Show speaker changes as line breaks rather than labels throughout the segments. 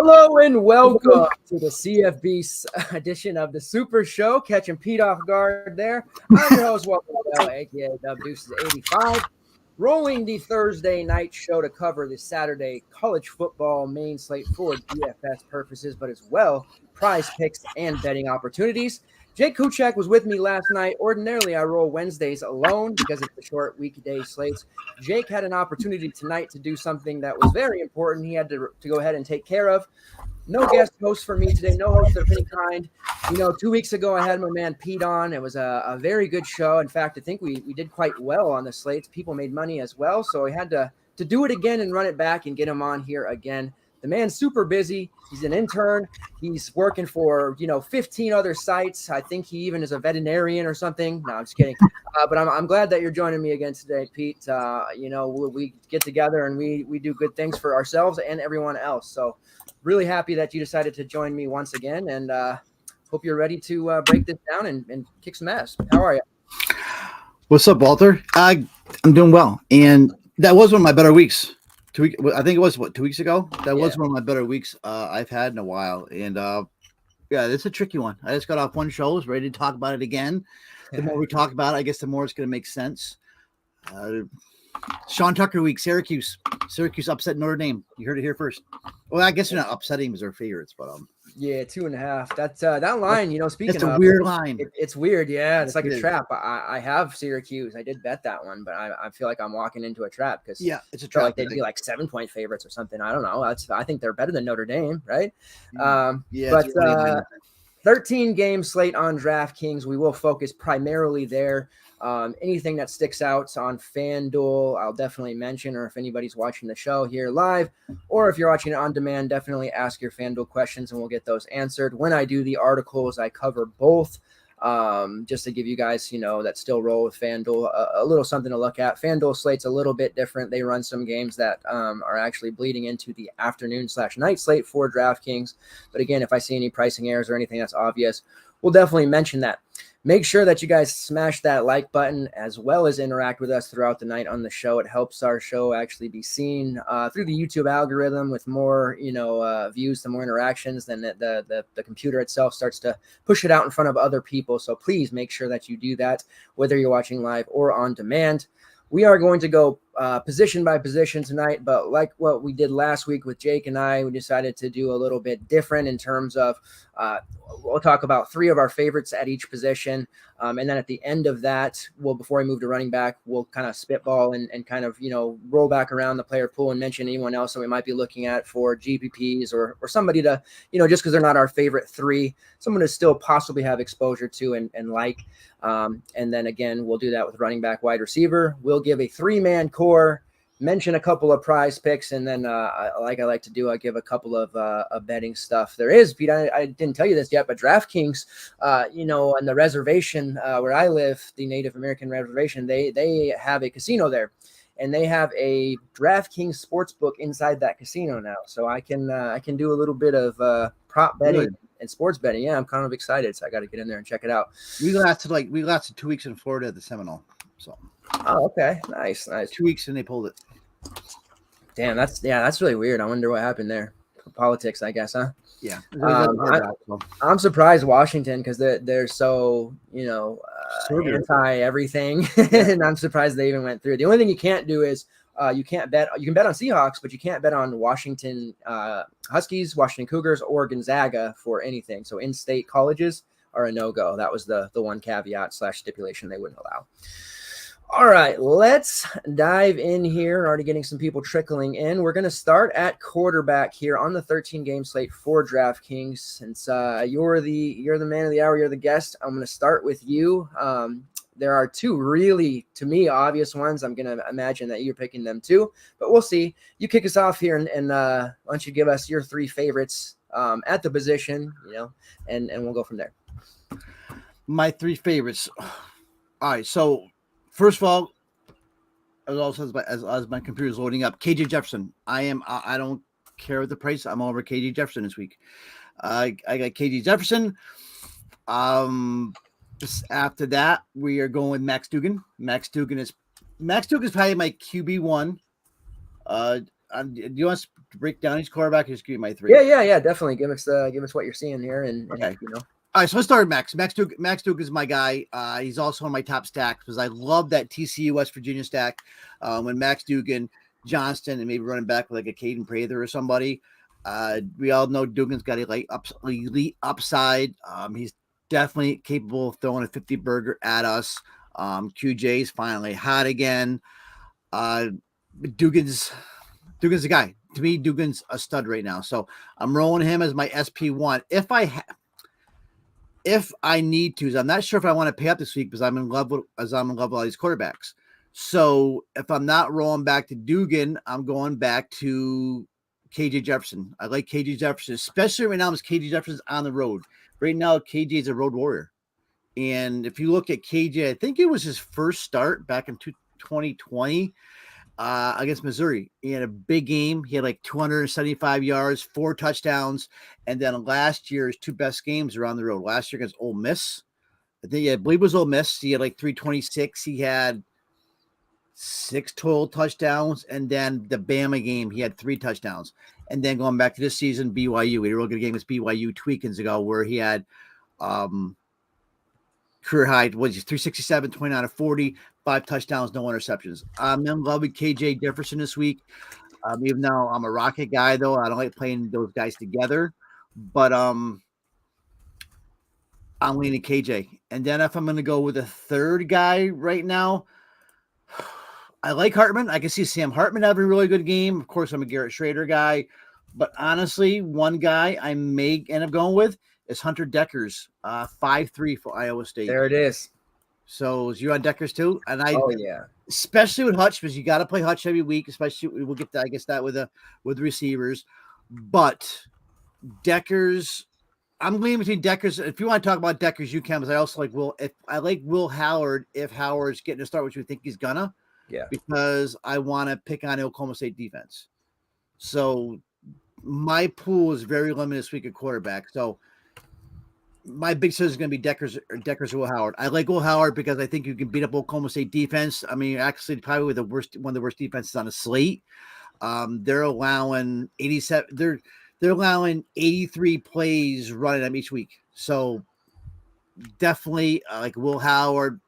Hello and welcome to the CFB edition of the Super Show. Catching Pete off guard there. I'm your host, Waddell, aka Deuces85. Rolling the Thursday night show to cover the Saturday college football main slate for DFS purposes, but as well prize picks and betting opportunities. Jake Kuchak was with me last night. Ordinarily, I roll Wednesdays alone because of the short weekday slates. Jake had an opportunity tonight to do something that was very important. He had to go ahead and take care of. No guest host for me today, no host of any kind. 2 weeks ago, I had my man Pete on. It was a very good show. In fact, I think we did quite well on the slates. People made money as well. So we had to do it again and run it back and get him on here again. The man's super busy. He's an intern. He's working for, 15 other sites. I think he even is a veterinarian or something. No, I'm just kidding. But I'm glad that you're joining me again today, Pete. We get together and we do good things for ourselves and everyone else. So really happy that you decided to join me once again, and hope you're ready to break this down and kick some ass. How are you?
What's up, Walter? I'm doing well. And that was one of my better weeks. I think it was 2 weeks ago. That was one of my better weeks I've had in a while. And it's a tricky one. I just got off one show. I was ready to talk about it again. The more we talk about it, I guess the more it's going to make sense. Sean Tucker week, Syracuse upset Notre Dame. You heard it here first. Well, I guess they're not upsetting because they're favorites, but
2.5. That's that line. Speaking
it's
of,
a weird line.
It's weird. Yeah, it's like a trap. I have Syracuse. I did bet that one, but I feel like I'm walking into a trap because
it's a trap.
Like they'd be like 7-point favorites or something. I don't know. I think they're better than Notre Dame, right? But 13 game slate on DraftKings. We will focus primarily there. Anything that sticks out on FanDuel, I'll definitely mention, or if anybody's watching the show here live, or if you're watching it on demand, definitely ask your FanDuel questions and we'll get those answered. When I do the articles, I cover both, just to give you guys, that still roll with FanDuel, a little something to look at. FanDuel slate's a little bit different. They run some games that are actually bleeding into the afternoon/night slate for DraftKings. But again, if I see any pricing errors or anything that's obvious, we'll definitely mention that. Make sure that you guys smash that like button as well as interact with us throughout the night on the show. It helps our show actually be seen through the YouTube algorithm with more, views, the more interactions. Then the computer itself starts to push it out in front of other people. So please make sure that you do that, whether you're watching live or on demand. We are going to go position by position tonight, but like what we did last week with Jake and I, we decided to do a little bit different in terms of we'll talk about 3 of our favorites at each position. And then at the end of that, before we move to running back, we'll kind of spitball and kind of, roll back around the player pool and mention anyone else that we might be looking at for GPPs or somebody to, just because they're not our favorite 3, someone to still possibly have exposure to and like. And then again, we'll do that with running back, wide receiver. We'll give a 3-man core, mention a couple of prize picks, and then like I like to do, I give a couple of betting stuff. There is, Pete, I didn't tell you this yet, but DraftKings, on the reservation where I live, the Native American reservation, they have a casino there, and they have a DraftKings sportsbook inside that casino now. So I can do a little bit of prop betting. Really? And sports betting. Yeah, I'm kind of excited. So I got to get in there and check it out.
We lasted 2 weeks in Florida at the Seminole. So.
Oh, okay. Nice.
2 weeks and they pulled it.
Damn, that's really weird. I wonder what happened there. Politics, I guess, huh?
Yeah.
I'm surprised Washington because they're so, anti everything. And I'm surprised they even went through. The only thing you can't do is you can bet on Seahawks, but you can't bet on Washington Huskies, Washington Cougars, or Gonzaga for anything. So in-state colleges are a no-go. That was the one caveat / stipulation they wouldn't allow. All right, let's dive in here. Already getting some people trickling in. We're going to start at quarterback here on the 13-game slate for DraftKings. Since you're the man of the hour, you're the guest, I'm going to start with you. There are 2 really, to me, obvious ones. I'm going to imagine that you're picking them too, but we'll see. You kick us off here, and why don't you give us your 3 favorites at the position, and we'll go from there.
My 3 favorites. All right, so first of all, as my computer is loading up, KJ Jefferson. I don't care what the price. I'm all over KJ Jefferson this week. I got KJ Jefferson. After that, we are going with Max Duggan. Max Duggan is probably my QB1. do you want to break down each quarterback? Or just give me my three.
Yeah. Definitely give us what you're seeing here, and
okay.
you know.
All right, so let's start with Max. Max Duke is my guy. He's also on my top stacks because I love that TCU West Virginia stack. When Max Dugan, Johnston, and maybe running back with like a Caden Prather or somebody. We all know Dugan's got elite upside. He's definitely capable of throwing a 50 burger at us. QJ's finally hot again. Dugan's the guy. To me, Dugan's a stud right now. So I'm rolling him as my SP1. If I need to, I'm not sure if I want to pay up this week because I'm in love with all these quarterbacks. So if I'm not rolling back to Dugan, I'm going back to KJ Jefferson. I like KJ Jefferson, especially right now because KJ Jefferson's on the road. Right now, KJ is a road warrior. And if you look at KJ, I think it was his first start back in 2020 against Missouri. He had a big game. He had like 275 yards, 4 touchdowns. And then last year, his 2 best games were on the road. Last year against Ole Miss. I believe it was Ole Miss. He had like 326. He had 6 total touchdowns. And then the Bama game, he had 3 touchdowns. And then going back to this season, BYU. We had a real good game against BYU 2 weekends ago where he had career high, 367, 29 of 40, 5 touchdowns, no interceptions. I'm in love with KJ Jefferson this week. Even though I'm a Rocket guy, though, I don't like playing those guys together. But I'm leaning KJ. And then if I'm going to go with a third guy right now, I like Hartman. I can see Sam Hartman having a really good game. Of course, I'm a Garrett Schrader guy. But honestly, one guy I may end up going with is Hunter Deckers, 5'3" for Iowa State.
There it is.
So is you on Deckers too? And
yeah.
Especially with Hutch, because you got to play Hutch every week. Especially we'll get that, I guess, that with receivers. But Deckers, I'm leaning between Deckers. If you want to talk about Deckers, you can. Because I also like Will Howard. If Howard's getting to start, which we think he's gonna, because I want to pick on Oklahoma State defense. So my pool is very limited this week at quarterback. So my big decision is going to be Deckers or Will Howard. I like Will Howard because I think you can beat up Oklahoma State defense. I mean, actually, probably one of the worst defenses on the slate. They're allowing 87. They're allowing 83 plays running them each week. So definitely like Will Howard,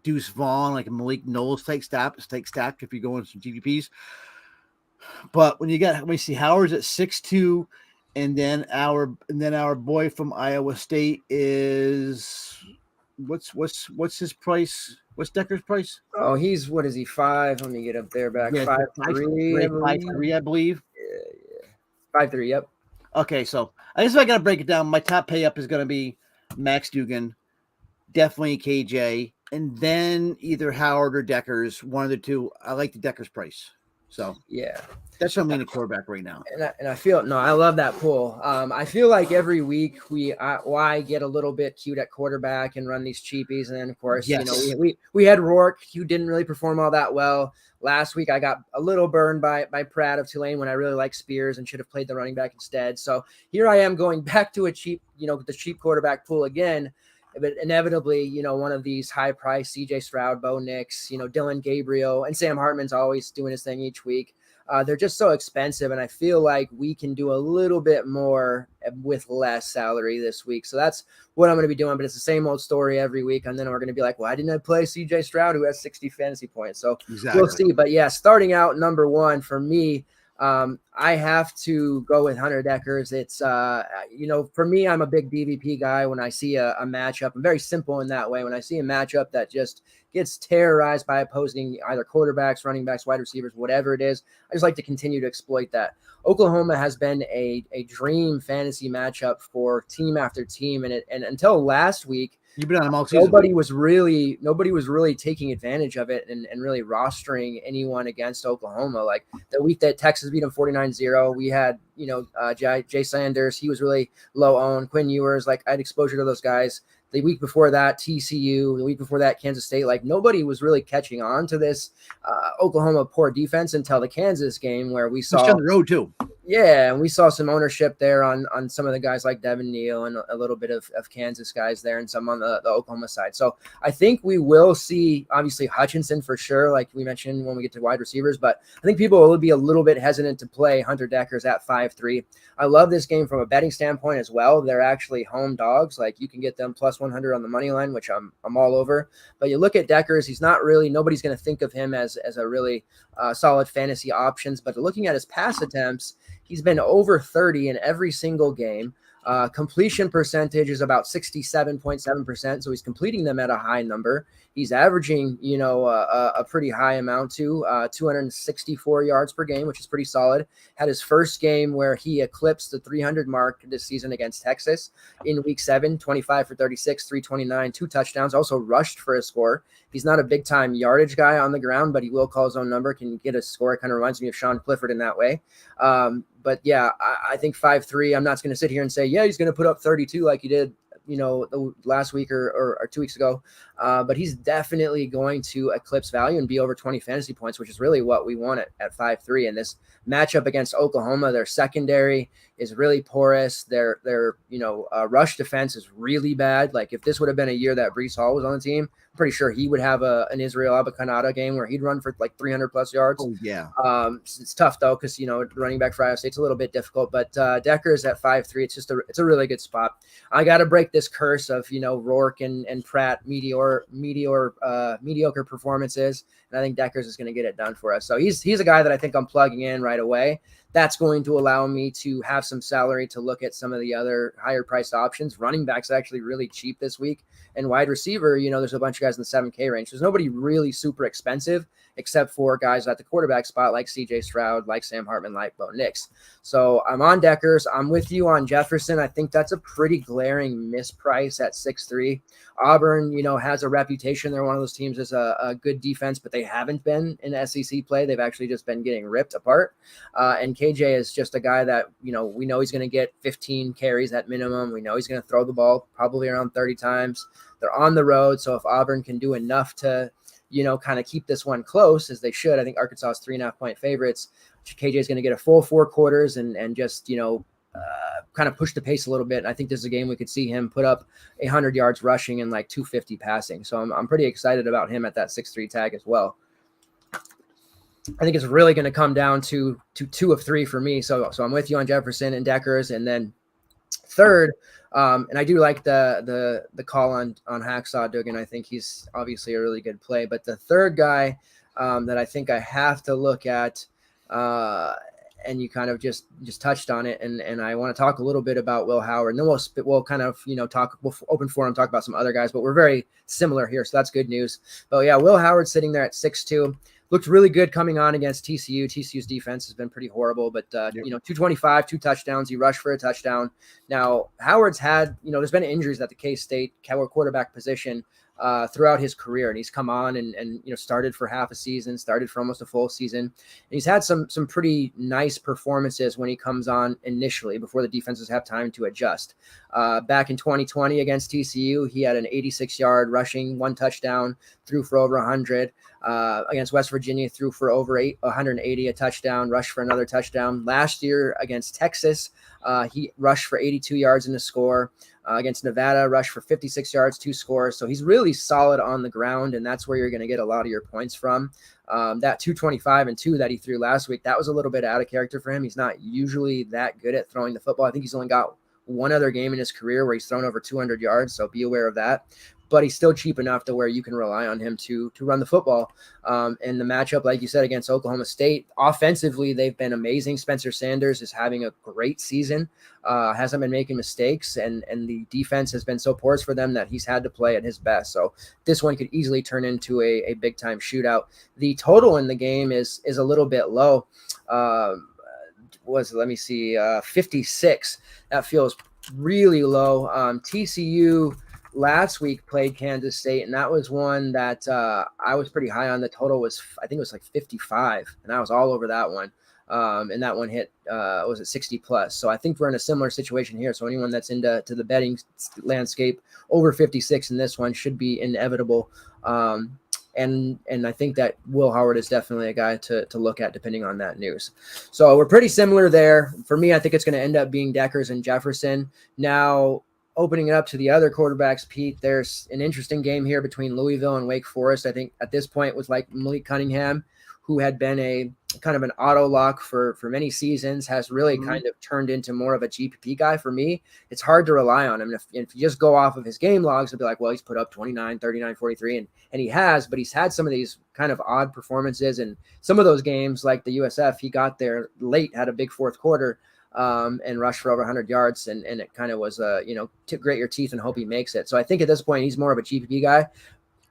Deuce Vaughn, like Malik Knowles take stack if you go into some GPPs. But when we see Howard's at 6'2", and then our boy from Iowa State is what's his price? What's Decker's price?
Oh, he's what is he 5? Let me get up there back. 5'3",
I believe.
Yeah. 5'3", yep.
Okay, so I guess I gotta break it down. My top pay up is gonna be Max Dugan, definitely KJ, and then either Howard or Deckers, one of the two. I like the Deckers price. So
yeah,
that's what I'm leaning quarterback right now.
And I feel I love that pull. I feel like every week I get a little bit cute at quarterback and run these cheapies, and then of course we had Rourke, who didn't really perform all that well last week. I got a little burned by Pratt of Tulane when I really like Spears and should have played the running back instead. So here I am going back to a cheap, the cheap quarterback pool again. But inevitably, one of these high price CJ Stroud, Bo Nix, Dylan Gabriel, and Sam Hartman's always doing his thing each week. They're just so expensive, and I feel like we can do a little bit more with less salary this week. So that's what I'm going to be doing, but it's the same old story every week, and then we're going to be like, why didn't I play CJ Stroud, who has 60 fantasy points? So We'll see. But yeah, starting out number 1 for me, I have to go with Hunter Deckers. It's, for me, I'm a big DVP guy. When I see a matchup, I'm very simple in that way. When I see a matchup that just gets terrorized by opposing either quarterbacks, running backs, wide receivers, whatever it is, I just like to continue to exploit that. Oklahoma has been a dream fantasy matchup for team after team. And until last week,
you've been on them all season.
Nobody was really taking advantage of it and really rostering anyone against Oklahoma. Like the week that Texas beat them 49-0, we had, Jay Sanders. He was really low owned. Quinn Ewers, like I had exposure to those guys. The week before that, TCU. The week before that, Kansas State. Like nobody was really catching on to this Oklahoma poor defense until the Kansas game where we saw
on the road too.
Yeah, and we saw some ownership there on some of the guys like Devin Neal and a little bit of Kansas guys there and some on the Oklahoma side. So I think we will see, obviously, Hutchinson for sure, like we mentioned when we get to wide receivers, but I think people will be a little bit hesitant to play Hunter Deckers at 5-3. I love this game from a betting standpoint as well. They're actually home dogs. Like you can get them plus 100 on the money line, which I'm all over. But you look at Deckers, he's not really, nobody's going to think of him as a really solid fantasy options, but looking at his pass attempts, he's been over 30 in every single game. Completion percentage is about 67.7%. So he's completing them at a high number. He's averaging, a pretty high amount too, 264 yards per game, which is pretty solid. Had his first game where he eclipsed the 300 mark this season against Texas in week 7, 25 for 36, 329, 2 touchdowns, also rushed for a score. He's not a big time yardage guy on the ground, but he will call his own number, can get a score. It kind of reminds me of Sean Clifford in that way. But yeah, I think 5-3, I'm not going to sit here and say, yeah, he's going to put up 32 like he did, last week or 2 weeks ago. But he's definitely going to eclipse value and be over 20 fantasy points, which is really what we want at 5-3. And this matchup against Oklahoma, their secondary is really porous. Their rush defense is really bad. Like if this would have been a year that Breece Hall was on the team, I'm pretty sure he would have an Israel Abakanada game where he'd run for like 300 plus yards.
Oh yeah.
It's tough though, because running back for Iowa State's a little bit difficult. But Deckers at 5-3, it's a really good spot. I got to break this curse of Rourke and Pratt mediocre performances, and I think Deckers is going to get it done for us. So he's a guy that I think I'm plugging in right away. That's going to allow me to have some salary to look at some of the other higher priced options. Running back's actually really cheap this week, and wide receiver, there's a bunch of guys in the 7K range. There's nobody really super expensive except for guys at the quarterback spot like CJ Stroud, like Sam Hartman, like Bo Nix. So I'm on Deckers. I'm with you on Jefferson. I think that's a pretty glaring misprice at 6-3. Auburn, has a reputation. They're one of those teams that's a good defense, but they haven't been in SEC play. They've actually just been getting ripped apart. And KJ is just a guy that, we know he's going to get 15 carries at minimum. We know he's going to throw the ball probably around 30 times. They're on the road. So if Auburn can do enough to, kind of keep this one close, as they should, I think Arkansas is 3.5-point favorites. KJ is going to get a full 4 quarters and just, kind of push the pace a little bit. And I think this is a game we could see him put up 100 yards rushing and like 250 passing. So I'm pretty excited about him at that 6-3 tag as well. I think it's really going to come down to 2 of 3 for me. So I'm with you on Jefferson and Deckers. And then third, and I do like the call on Hacksaw Duggan. I think he's obviously a really good play. But the third guy that I think I have to look at, and you kind of just touched on it, and I want to talk a little bit about Will Howard. And then we'll kind of we'll open forum, talk about some other guys, but we're very similar here, so that's good news. But yeah, Will Howard sitting there at 6-2. Looked really good coming on against TCU. TCU's defense has been pretty horrible, but 225, 2 touchdowns. He rushed for a touchdown. Now Howard's had, there's been injuries at the K-State quarterback position throughout his career, and he's come on and started for half a season, started for almost a full season. And he's had some pretty nice performances when he comes on initially before the defenses have time to adjust. Back in 2020 against TCU, he had an 86-yard rushing, 1 touchdown, threw for over 100. Against West Virginia, threw for over 180, a touchdown, rushed for another touchdown. Last year against Texas, he rushed for 82 yards in a score. Against Nevada, rushed for 56 yards, 2 scores. So he's really solid on the ground, and that's where you're going to get a lot of your points from. That 225 and 2 that he threw last week, that was a little bit out of character for him. He's not usually that good at throwing the football. I think he's only got one other game in his career where he's thrown over 200 yards, so be aware of that. But he's still cheap enough to where you can rely on him to run the football. And the matchup, like you said, against Oklahoma State, offensively, they've been amazing. Spencer Sanders is having a great season, hasn't been making mistakes, and the defense has been so porous for them that he's had to play at his best. So this one could easily turn into a big-time shootout. The total in the game is a little bit low. 56. That feels really low. TCU last week played Kansas State, and that was one that I was pretty high on. The total was, I think it was like 55, and I was all over that one. And that one hit, was it 60 plus? So I think we're in a similar situation here. So anyone that's into the betting landscape, over 56 in this one should be inevitable. And I think that Will Howard is definitely a guy to look at depending on that news. So we're pretty similar there. For me, I think it's going to end up being Deckers and Jefferson. Now, opening it up to the other quarterbacks, Pete, there's an interesting game here between Louisville and Wake Forest. I think at this point was like Malik Cunningham, who had been a kind of an auto lock for many seasons, has really kind of turned into more of a GPP guy for me. It's hard to rely on him. If you just go off of his game logs, it'll be like, well, he's put up 29, 39, 43, and he has, but he's had some of these kind of odd performances. And some of those games, like the USF, he got there late, had a big fourth quarter, and rushed for over 100 yards. And it kind of was, to grit your teeth and hope he makes it. So I think at this point, he's more of a GPP guy.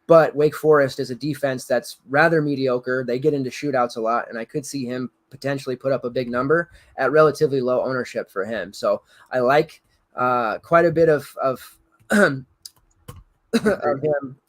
But Wake Forest is a defense that's rather mediocre. They get into shootouts a lot, and I could see him potentially put up a big number at relatively low ownership for him. So I like quite a bit of him.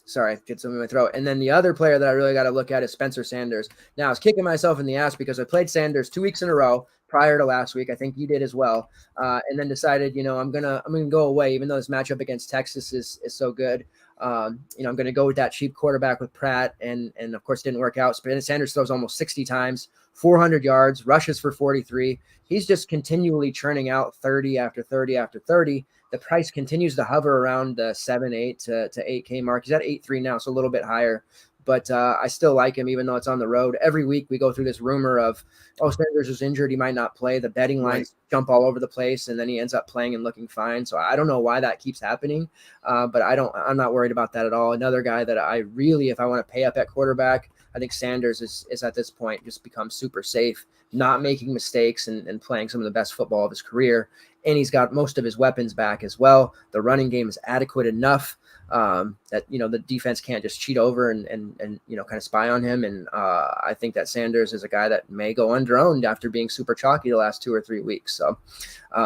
Sorry, get something in my throat. And then the other player that I really got to look at is Spencer Sanders. Now, I was kicking myself in the ass because I played Sanders 2 weeks in a row prior to last week. I think you did as well. And then decided, I'm gonna go away, even though this matchup against Texas is so good. I'm going to go with that cheap quarterback with Pratt, and of course didn't work out. Sanders throws almost 60 times, 400 yards, rushes for 43. He's just continually churning out 30 after 30 after 30. The price continues to hover around the 7-8 to 8K mark. He's at 8.3 now, so a little bit higher. But I still like him, even though it's on the road. Every week we go through this rumor of, Sanders is injured, he might not play. The betting lines jump all over the place, and then he ends up playing and looking fine. So I don't know why that keeps happening, but I'm not worried about that at all. Another guy that I really, if I want to pay up at quarterback, I think Sanders is at this point just become super safe, not making mistakes and playing some of the best football of his career. And he's got most of his weapons back as well. The running game is adequate enough that the defense can't just cheat over and kind of spy on him. And I think that Sanders is a guy that may go underowned after being super chalky the last 2 or 3 weeks. So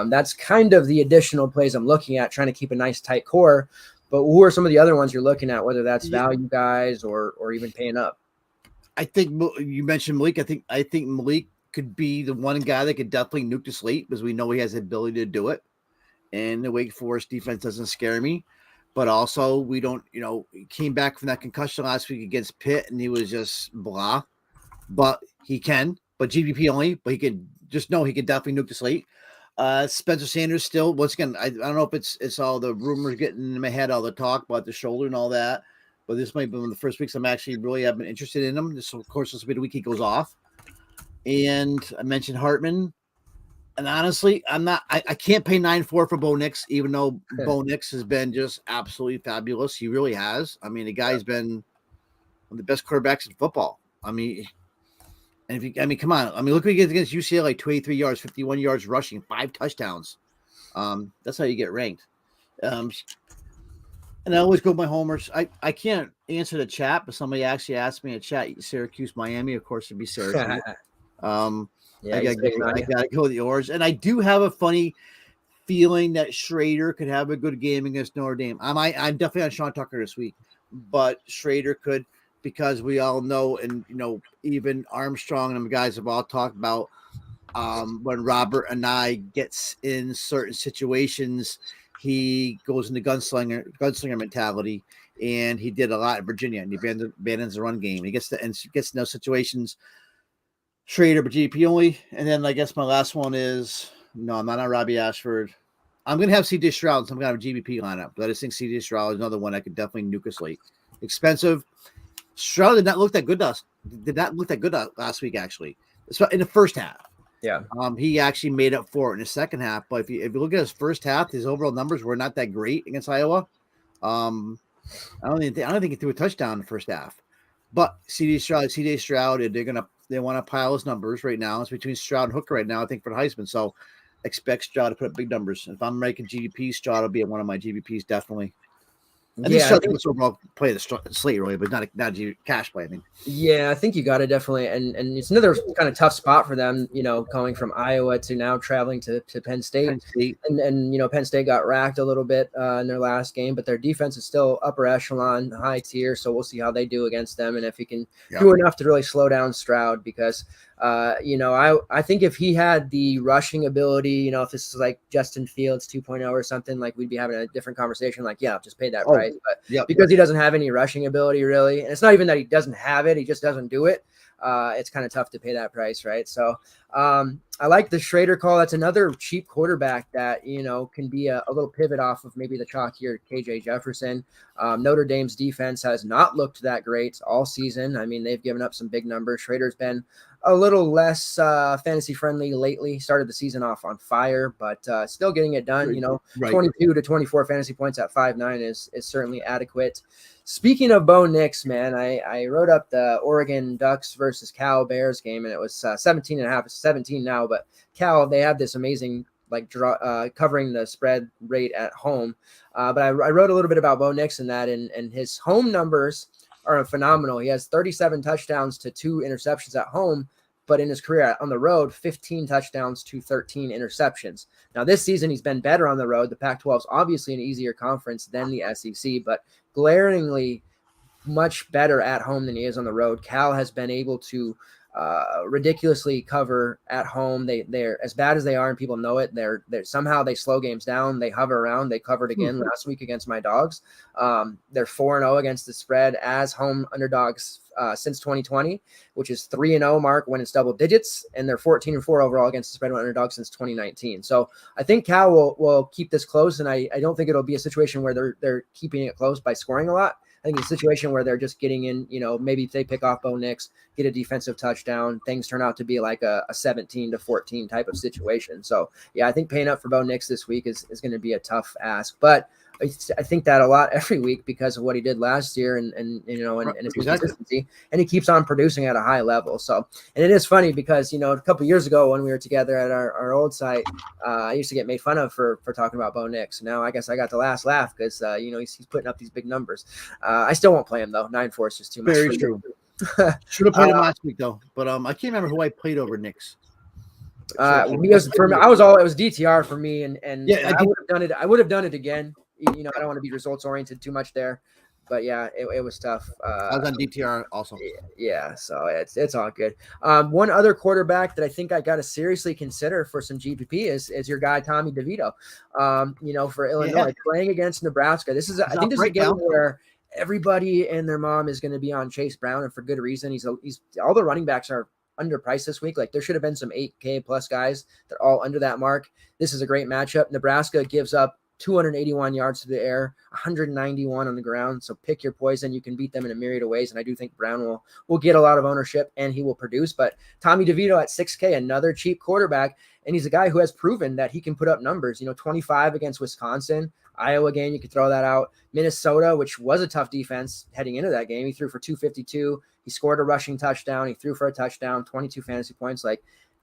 that's kind of the additional plays I'm looking at, trying to keep a nice tight core. But who are some of the other ones you're looking at, whether that's value guys or even paying up?
I think you mentioned Malik. I think Malik could be the one guy that could definitely nuke the slate, because we know he has the ability to do it. And the Wake Forest defense doesn't scare me. But also, we don't, he came back from that concussion last week against Pitt, and he was just blah. But he can, but GPP only. But he could just know he could definitely nuke the slate. Spencer Sanders still, once again, I don't know if it's all the rumors getting in my head, all the talk about the shoulder and all that. But this might be one of the first weeks I'm actually really have been interested in him. This, of course, this will be the week he goes off. And I mentioned Hartman. And honestly, I can't pay 9.4 for Bo Nix, even though Bo Nix has been just absolutely fabulous. He really has. I mean, the guy's been one of the best quarterbacks in football. I mean, come on. I mean, look what he gets against UCLA, 23 yards, 51 yards rushing, 5 touchdowns. That's how you get ranked. And I always go by homers. I can't answer the chat, but somebody actually asked me in chat, Syracuse, Miami. Of course, it'd be Syracuse. I gotta go with the Orange. And I do have a funny feeling that Schrader could have a good game against Notre Dame. I'm definitely on Sean Tucker this week, but Schrader could, because we all know, and even Armstrong and the guys have all talked about when Robert and I gets in certain situations, he goes into gunslinger mentality, and he did a lot in Virginia, and he abandons the run game. He gets in those situations. Schrader, but GP only. And then I guess my last one is, no, I'm not on Robbie Ashford. I'm going to have CJ Stroud, so I'm going to have a GBP lineup. But I just think CJ Stroud is another one I could definitely nuke a slate. Expensive. Stroud did not look that good last week, actually. In the first half.
Yeah.
He actually made up for it in the second half. But if you look at his first half, his overall numbers were not that great against Iowa. I don't think he threw a touchdown in the first half. But CJ Stroud, they want to pile his numbers right now. It's between Stroud and Hooker right now, I think, for the Heisman. So expect Stroud to put up big numbers. If I'm making GBP, Stroud will be at one of my GBPs, definitely. I think Stroud was overall play the slate, really, but not a cash play. I mean,
yeah, I think you got to definitely, and it's another kind of tough spot for them, going from Iowa to now traveling to Penn State. And Penn State got racked a little bit in their last game, but their defense is still upper echelon, high tier. So we'll see how they do against them, and if he can do enough to really slow down Stroud, because I think if he had the rushing ability, if this is like Justin Fields 2.0 or something, like we'd be having a different conversation. Like, yeah, just pay that price. But because he doesn't have any rushing ability, really, and it's not even that he doesn't have it, he just doesn't do it. It's kind of tough to pay that price, right? So I like the Schrader call. That's another cheap quarterback that, can be a little pivot off of maybe the chalkier KJ Jefferson. Notre Dame's defense has not looked that great all season. I mean, they've given up some big numbers. Schrader's been a little less fantasy friendly lately. Started the season off on fire, but still getting it done. 22 to 24 fantasy points at 5.9 is certainly adequate. Speaking of Bo Nix, man, I wrote up the Oregon Ducks versus Cal Bears game, and it was 17.5. It's 17 now, but Cal, they have this amazing covering the spread rate at home. But I wrote a little bit about Bo Nix in that, and his home numbers are phenomenal. He has 37 touchdowns to 2 interceptions at home, but in his career on the road, 15 touchdowns to 13 interceptions. Now, this season, he's been better on the road. The Pac-12 is obviously an easier conference than the SEC, but glaringly much better at home than he is on the road. Cal has been able to ridiculously cover at home. They're as bad as they are, and people know it. They're somehow they slow games down. They hover around. They covered again last week against my Dogs. They're 4-0 against the spread as home underdogs since 2020, which is 3-0 mark when it's double digits, and they're 14-4 overall against the spread when underdogs since 2019. So I think Cal will keep this close, and I don't think it'll be a situation where they're keeping it close by scoring a lot. I think it's a situation where they're just getting in, maybe if they pick off Bo Nix, get a defensive touchdown, things turn out to be like a 17-14 type of situation. So, yeah, I think paying up for Bo Nix this week is going to be a tough ask. But I think that a lot every week because of what he did last year and his consistency, and he keeps on producing at a high level. So, and it is funny because, a couple of years ago when we were together at our old site, I used to get made fun of for talking about Bo Nix. Now I guess I got the last laugh because, he's putting up these big numbers. I still won't play him though. 9-4 is just too much.
Very true. Should have played him last week though, but I can't remember who I played over Nix.
Because for me, it was DTR for me, and yeah, I would have done it. I would have done it again. I don't want to be results oriented too much there, but yeah, it was tough.
I was on DTR also.
Yeah, so it's all good. One other quarterback that I think I got to seriously consider for some GPP is your guy Tommy DeVito. For Illinois playing against Nebraska. I think this is a game where everybody and their mom is going to be on Chase Brown, and for good reason. He's all the running backs are underpriced this week. Like there should have been some 8K plus guys. They're all under that mark. This is a great matchup. Nebraska gives up 281 yards to the air, 191 on the ground. So pick your poison. You can beat them in a myriad of ways. And I do think Brown will get a lot of ownership and he will produce. But Tommy DeVito at 6K, another cheap quarterback. And he's a guy who has proven that he can put up numbers, 25 against Wisconsin, Iowa game. You could throw that out. Minnesota, which was a tough defense heading into that game. He threw for 252. He scored a rushing touchdown. He threw for a touchdown, 22 fantasy points. Like,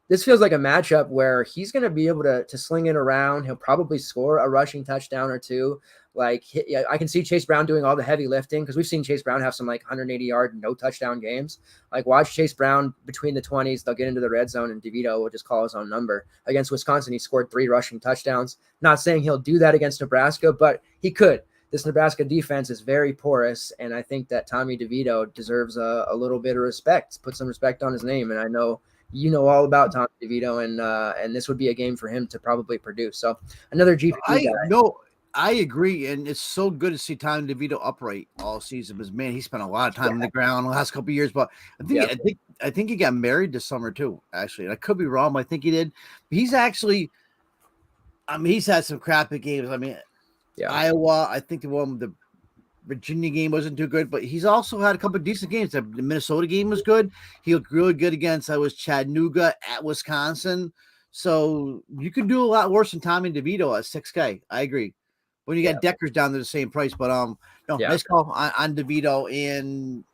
this feels like a matchup where he's going to be able to sling it around. He'll probably score a rushing touchdown or two. Like, I can see Chase Brown doing all the heavy lifting because we've seen Chase Brown have some 180-yard, no touchdown games. Like, watch Chase Brown between the 20s. They'll get into the red zone, and DeVito will just call his own number. Against Wisconsin, he scored 3 rushing touchdowns. Not saying he'll do that against Nebraska, but he could. This Nebraska defense is very porous, and I think that Tommy DeVito deserves a little bit of respect. Put some respect on his name, and I know you know all about Tommy DeVito, and this would be a game for him to probably produce. So another GPP guy.
No, I agree, and it's so good to see Tommy DeVito upright all season. Because man, he spent a lot of time on the ground the last couple of years. But I think he got married this summer too. Actually, and I could be wrong, but I think he did. He's actually, he's had some crappy games. Iowa, I think the Virginia game wasn't too good, but he's also had a couple of decent games. The Minnesota game was good. He looked really good against Chattanooga at Wisconsin. So you can do a lot worse than Tommy DeVito at 6K. I agree. When you got Deckers down to the same price, but nice call on DeVito, and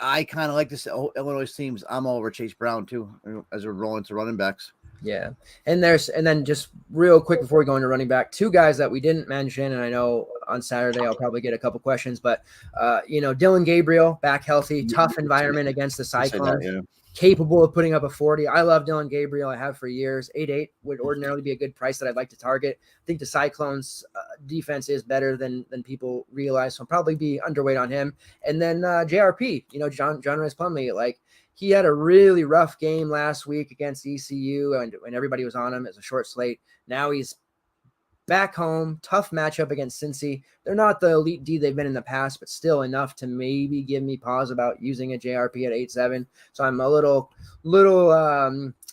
I kind of like this Illinois teams. I'm all over Chase Brown too as we're rolling to running backs.
Yeah. And then just real quick before we go into running back, 2 guys that we didn't mention, and I know on Saturday I'll probably get a couple questions, but Dylan Gabriel back healthy, tough environment against the Cyclones, capable of putting up a 40. I love Dylan Gabriel. I have for years. 8.8 would ordinarily be a good price that I'd like to target. I think the Cyclones defense is better than people realize. So I'll probably be underweight on him. And then JRP, John Rice Plumlee, like he had a really rough game last week against ECU and everybody was on him as a short slate. Now he's back home, tough matchup against Cincy. They're not the elite D they've been in the past, but still enough to maybe give me pause about using a JRP at 8-7. So I'm a little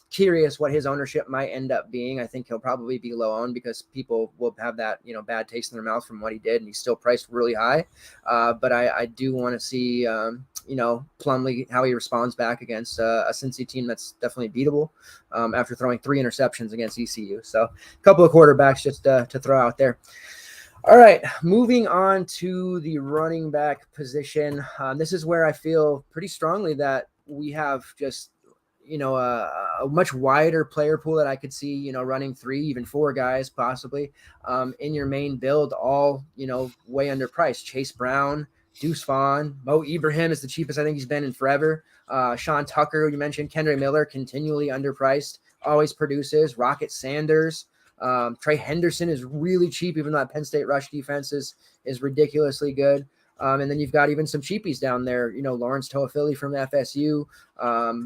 curious what his ownership might end up being. I think he'll probably be low owned because people will have that, bad taste in their mouth from what he did, and he's still priced really high. But I do want to see, Plumlee, how he responds back against a Cincy team that's definitely beatable after throwing 3 interceptions against ECU. So a couple of quarterbacks just to throw out there. All right, moving on to the running back position. This is where I feel pretty strongly that we have just a much wider player pool that I could see, running 3, even 4 guys possibly in your main build, all, way underpriced. Chase Brown, Deuce Vaughn, Mo Ibrahim is the cheapest I think he's been in forever. Sean Tucker, you mentioned, Kendra Miller, continually underpriced, always produces. Rocket Sanders, Trey Henderson is really cheap, even though that Penn State rush defense is ridiculously good. And then you've got even some cheapies down there, Lawrence Toafili from FSU,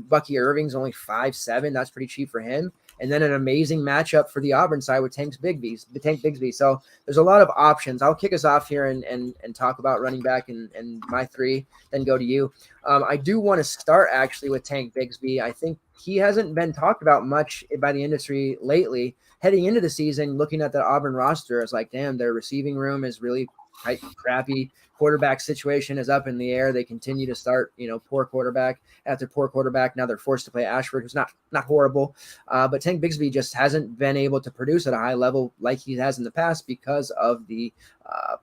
Bucky Irving's only 5'7". That's pretty cheap for him. And then an amazing matchup for the Auburn side with Tank Bigsby. So there's a lot of options. I'll kick us off here and talk about running back and my 3, then go to you. I do want to start actually with Tank Bigsby. I think he hasn't been talked about much by the industry lately. Heading into the season, looking at the Auburn roster, I was like, damn, their receiving room is really crappy. Quarterback situation is up in the air. They continue to start, poor quarterback after poor quarterback. Now they're forced to play Ashford, who's not horrible. But Tank Bigsby just hasn't been able to produce at a high level like he has in the past because of the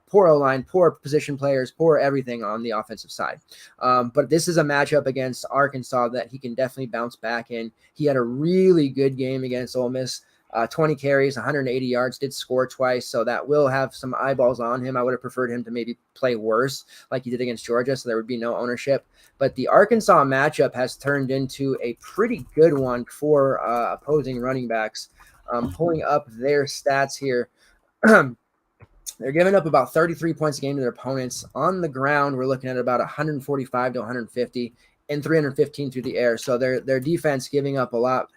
poor O-line, poor position players, poor everything on the offensive side. But this is a matchup against Arkansas that he can definitely bounce back in. He had a really good game against Ole Miss. 20 carries, 180 yards, did score twice, so that will have some eyeballs on him. I would have preferred him to maybe play worse like he did against Georgia, so there would be no ownership. But the Arkansas matchup has turned into a pretty good one for opposing running backs. Pulling up their stats here. They're giving up about 33 points a game to their opponents. On the ground, we're looking at about 145 to 150 and 315 through the air. So their defense giving up a lot.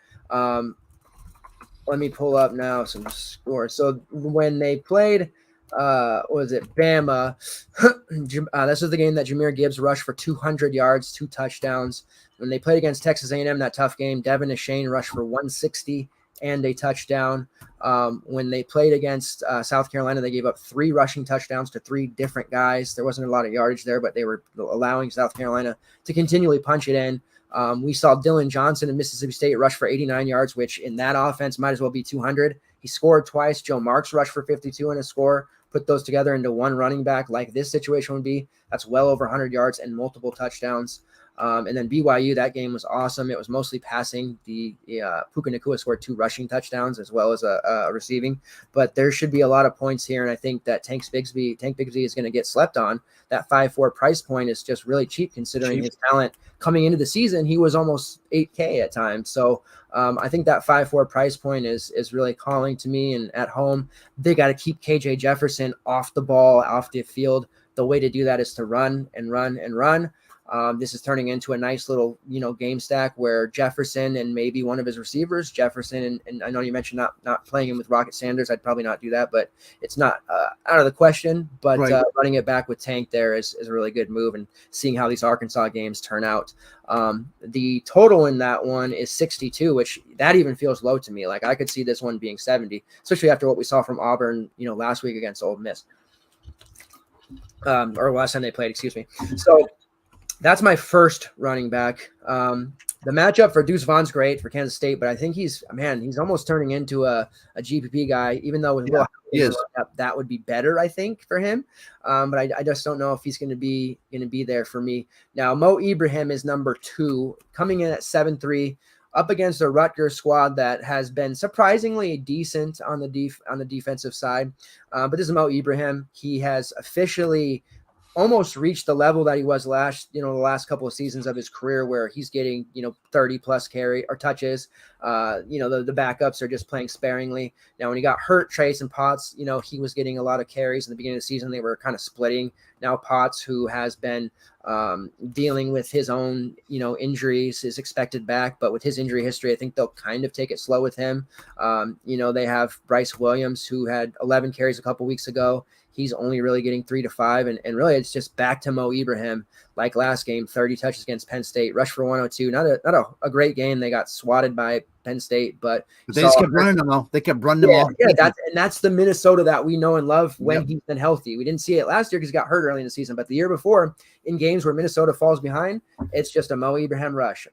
Let me pull up now some scores. So when they played, Bama? This was the game that Jahmyr Gibbs rushed for 200 yards, 2 touchdowns. When they played against Texas A&M, that tough game, Devin Ashane rushed for 160 and a touchdown. When they played against South Carolina, they gave up 3 rushing touchdowns to 3 different guys. There wasn't a lot of yardage there, but they were allowing South Carolina to continually punch it in. We saw Dylan Johnson in Mississippi State rush for 89 yards, which in that offense might as well be 200. He scored twice. Joe Marks rushed for 52 and a score. Put those together into one running back like this situation would be. That's well over 100 yards and multiple touchdowns. And then BYU, that game was awesome. It was mostly passing. Puka Nacua scored 2 rushing touchdowns as well as a receiving. But there should be a lot of points here, and I think that Tank Bigsby is going to get slept on. That 5.4 price point is just really cheap considering his talent. Coming into the season, he was almost 8K at times. So I think that 5.4 price point is really calling to me. And at home, they got to keep KJ Jefferson off the ball, off the field. The way to do that is to run and run and run. This is turning into a nice little, game stack where Jefferson and maybe one of his receivers, Jefferson, and I know you mentioned not playing him with Rocket Sanders. I'd probably not do that, but it's not out of the question. But right. Running it back with Tank there is a really good move, and seeing how these Arkansas games turn out. The total in that one is 62, which that even feels low to me. Like I could see this one being 70, especially after what we saw from Auburn, last week against Ole Miss, or last time they played, excuse me. So that's my first running back. The matchup for Deuce Vaughn's great for Kansas State, but I think he's almost turning into a GPP guy, even though that would be better, I think, for him. But I just don't know if he's going to be there for me. Now, Mo Ibrahim is number 2, coming in at 7.3, up against a Rutgers squad that has been surprisingly decent on the defensive side. But this is Mo Ibrahim. He has officially almost reached the level that he was the last couple of seasons of his career, where he's getting, 30 plus carry or touches. The backups are just playing sparingly. Now, when he got hurt, Trace and Potts, he was getting a lot of carries in the beginning of the season. They were kind of splitting. Now Potts, who has been dealing with his own, injuries, is expected back, but with his injury history, I think they'll kind of take it slow with him. They have Bryce Williams, who had 11 carries a couple weeks ago. He's only really getting 3 to 5. And really it's just back to Mo Ibrahim, like last game, 30 touches against Penn State, rush for 102. Not a great game. They got swatted by Penn State, but
they just kept running them all. They kept running them all.
Yeah, that's the Minnesota that we know and love when he's been healthy. We didn't see it last year because he got hurt early in the season, but the year before, in games where Minnesota falls behind, it's just a Mo Ibrahim rush.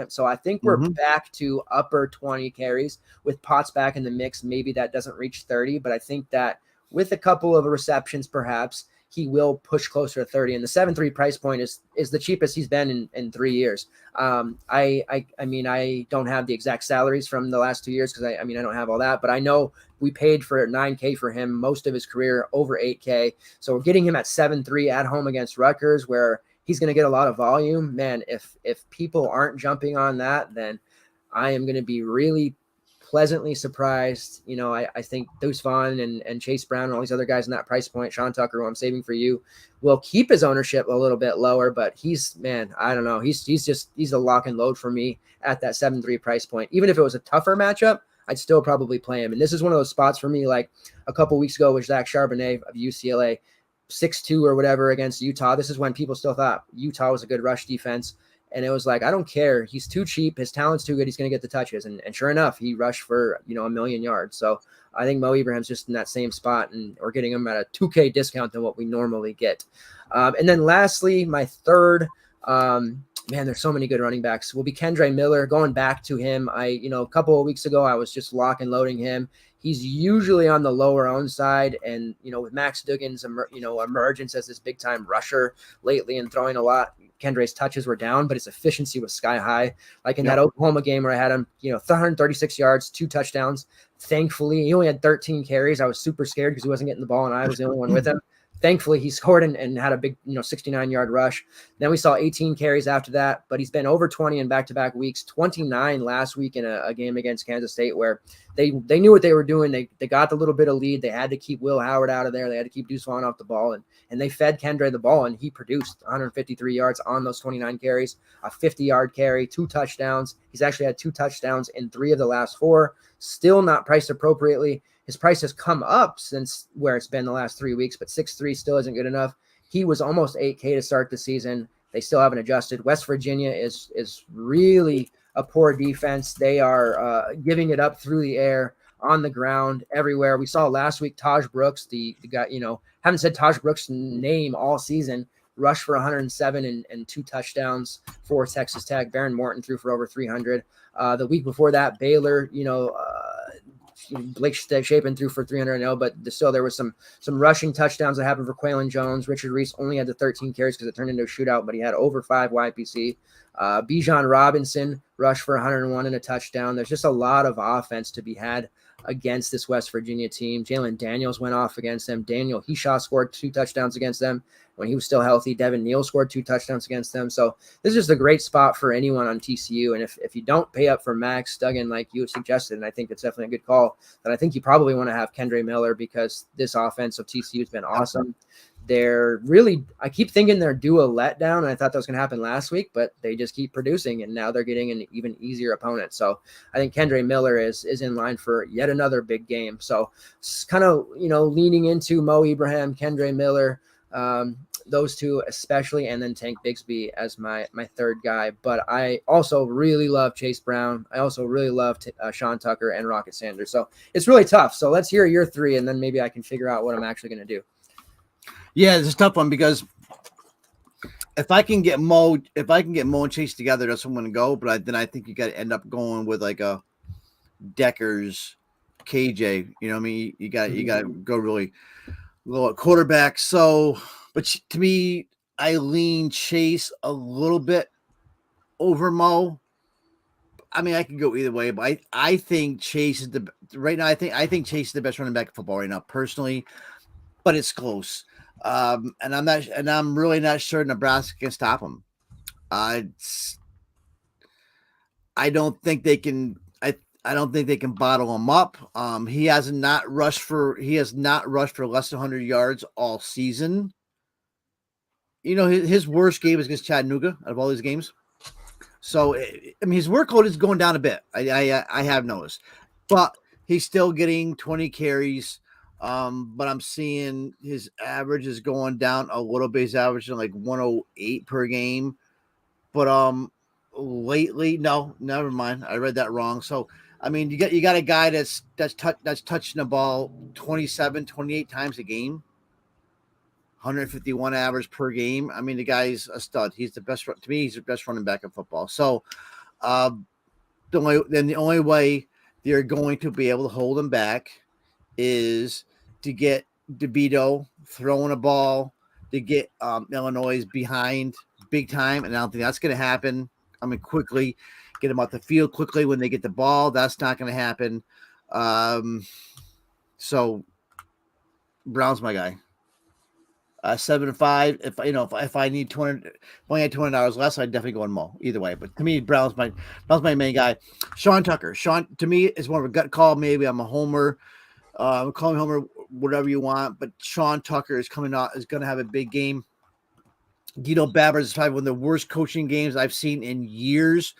So I think we're back to upper 20 carries with Potts back in the mix. Maybe that doesn't reach 30, but I think that with a couple of receptions, perhaps he will push closer to 30. And the 7.3 price point is the cheapest he's been in 3 years. I don't have the exact salaries from the last 2 years because I don't have all that, but I know we paid for $9K for him most of his career, over $8K. So we're getting him at 7.3 at home against Rutgers, where he's going to get a lot of volume. Man, if people aren't jumping on that, then I am going to be really pleasantly surprised. I think Deuce Vaughn and Chase Brown and all these other guys in that price point, Sean Tucker, who I'm saving for you, will keep his ownership a little bit lower, but I don't know. He's a lock and load for me at that 7.3 price point. Even if it was a tougher matchup, I'd still probably play him. And this is one of those spots for me, like a couple weeks ago with Zach Charbonnet of UCLA, 6'2" or whatever against Utah. This is when people still thought Utah was a good rush defense. And it was like, I don't care. He's too cheap. His talent's too good. He's going to get the touches. And sure enough, he rushed for, 1,000,000 yards. So I think Mo Ibrahim's just in that same spot, and we're getting him at a 2K discount than what we normally get. And then lastly, my third, there's so many good running backs, will be Kendre Miller. Going back to him, a couple of weeks ago, I was just lock and loading him. He's usually on the lower owned side. And, with Max Duggan's, emergence as this big time rusher lately and throwing a lot, Kendre's touches were down, but his efficiency was sky high. Like in that Oklahoma game where I had him, 136 yards, 2 touchdowns. Thankfully, he only had 13 carries. I was super scared because he wasn't getting the ball and I was the only one with him. Thankfully, he scored and had a big, 69-yard rush. Then we saw 18 carries after that, but he's been over 20 in back-to-back weeks, 29 last week in a game against Kansas State where they knew what they were doing. They got the little bit of lead. They had to keep Will Howard out of there. They had to keep Deuce Vaughn off the ball, and they fed Kendre the ball, and he produced 153 yards on those 29 carries, a 50-yard carry, 2 touchdowns. He's actually had 2 touchdowns in 3 of the last 4, still not priced appropriately. His price has come up since where it's been the last 3 weeks, but 6.3 still isn't good enough. He was almost 8K to start the season. They still haven't adjusted. West Virginia is really a poor defense. They are giving it up through the air, on the ground, everywhere. We saw last week Taj Brooks, the guy, haven't said Taj Brooks' name all season, rushed for 107 and 2 touchdowns for Texas Tech. Baron Morton threw for over 300. The week before that, Baylor, Blake Shapen threw for 300, but still there was some rushing touchdowns that happened for Quaylon Jones. Richard Reese only had the 13 carries because it turned into a shootout, but he had over 5 YPC. Bijan Robinson rushed for 101 and a touchdown. There's just a lot of offense to be had against this West Virginia team. Jalen Daniels went off against them. Daniel Hishaw scored 2 touchdowns against them when he was still healthy. Devin Neal scored 2 touchdowns against them. So this is just a great spot for anyone on TCU. And if you don't pay up for Max Duggan like you suggested, and I think it's definitely a good call, then I think you probably want to have Kendre Miller because this offense of TCU has been awesome. They're really, I keep thinking they're due a letdown. And I thought that was going to happen last week, but they just keep producing and now they're getting an even easier opponent. So I think Kendre Miller is in line for yet another big game. So it's kind of, leaning into Mo Ibrahim, Kendre Miller, those two especially, and then Tank Bigsby as my third guy. But I also really love Chase Brown. I also really love Sean Tucker and Rocket Sanders. So it's really tough. So let's hear your 3, and then maybe I can figure out what I'm actually going to do.
Yeah, it's a tough one because if I can get Mo and Chase together, that's where I'm going to go. But then I think you got to end up going with like a Deckers, KJ. You know what I mean? You got to go really low at quarterback. So, but to me, I lean Chase a little bit over Mo. I mean, I can go either way, but I think Chase is right now. I think Chase is the best running back in football right now, personally. But it's close. And I'm really not sure Nebraska can stop him. I don't think they can. I don't think they can bottle him up. He has not rushed for less than 100 yards all season. His worst game is against Chattanooga out of all these games. So his workload is going down a bit. I have noticed, but he's still getting 20 carries. But I'm seeing his average is going down a little bit. He's averaging like 108 per game. But lately, no, never mind. I read that wrong. So you got a guy that's touching the ball 27, 28 times a game, 151 average per game. The guy's a stud. He's the best to me. He's the best running back in football. So, the only way they're going to be able to hold him back is to get DeVito throwing a ball, to get Illinois behind big time, and I don't think that's going to happen. Quickly get them off the field quickly when they get the ball. That's not going to happen. So Brown's my guy. 7-5. If I need 200, if I had $200 less, I'd definitely go in Mo either way. But to me, Brown's my main guy. Sean Tucker. Sean to me is more of a gut call. Maybe I'm a homer. Call me homer, whatever you want. But Sean Tucker is going to have a big game. Guido Babbert is probably one of the worst coaching games I've seen in years.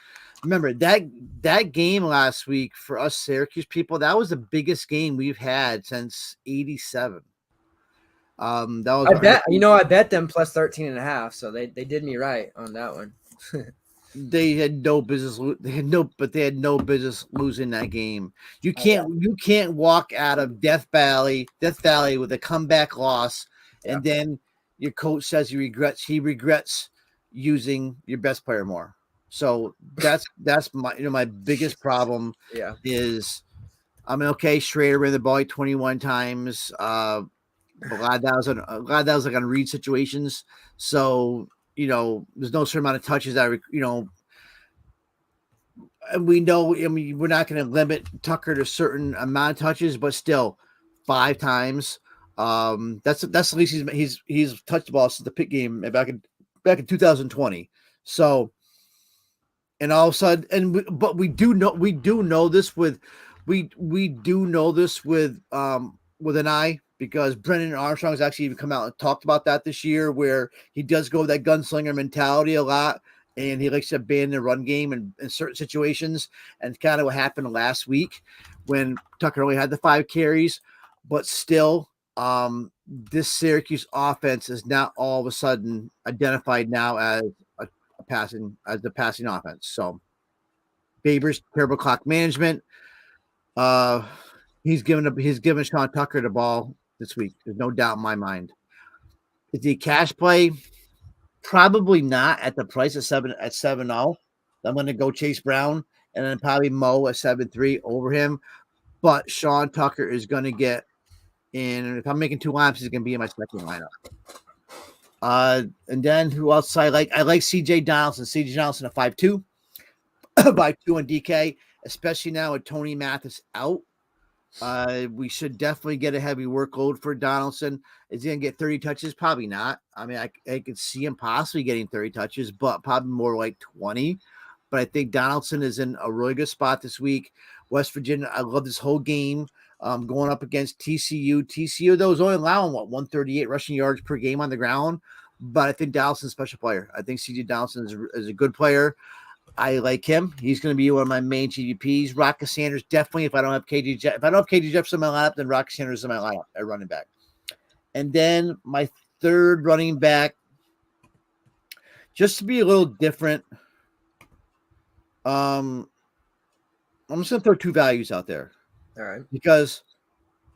Remember that game last week for us Syracuse people, that was the biggest game we've had since '87. That was
I bet them plus 13.5, so they did me right on that one.
They had no business. They had no business losing that game. You can't walk out of Death Valley with a comeback loss, and then your coach says he regrets using your best player more. So that's my biggest problem. Is Schrader ran the ball 21 times. Glad that was like on read situations. So there's no certain amount of touches that and we know. We're not going to limit Tucker to a certain amount of touches, but still 5 times. That's the least he's touched the ball since the Pitt game back in 2020. So, and all of a sudden, but we do know this with an eye, because Brendan Armstrong has actually even come out and talked about that this year, where he does go with that gunslinger mentality a lot, and he likes to abandon the run game in certain situations. And kind of what happened last week when Tucker only had the 5 carries, but still. This Syracuse offense is now all of a sudden identified now as the passing offense. So Babers, terrible clock management. He's given Sean Tucker the ball this week. There's no doubt in my mind. Is he a cash play? Probably not at the price of 7-0. I'm going to go Chase Brown and then probably Mo at 7-3 over him. But Sean Tucker is going to get. And if I'm making 2 lineups, he's going to be in my second lineup. And then who else I like? I like CJ Donaldson. CJ Donaldson at 5-2 by 2 on DK, especially now with Tony Mathis out. We should definitely get a heavy workload for Donaldson. Is he going to get 30 touches? Probably not. I could see him possibly getting 30 touches, but probably more like 20. But I think Donaldson is in a really good spot this week. West Virginia, I love this whole game. Going up against TCU. TCU, though, is only allowing 138 rushing yards per game on the ground. But I think Donaldson's a special player. I think CJ Donaldson is a good player. I like him. He's going to be one of my main GDPs. Rocket Sanders, definitely. If I don't have KJ Jefferson in my lineup, then Rocket Sanders is in my lineup at running back. And then my third running back, just to be a little different, I'm just going to throw 2 values out there.
All right.
Because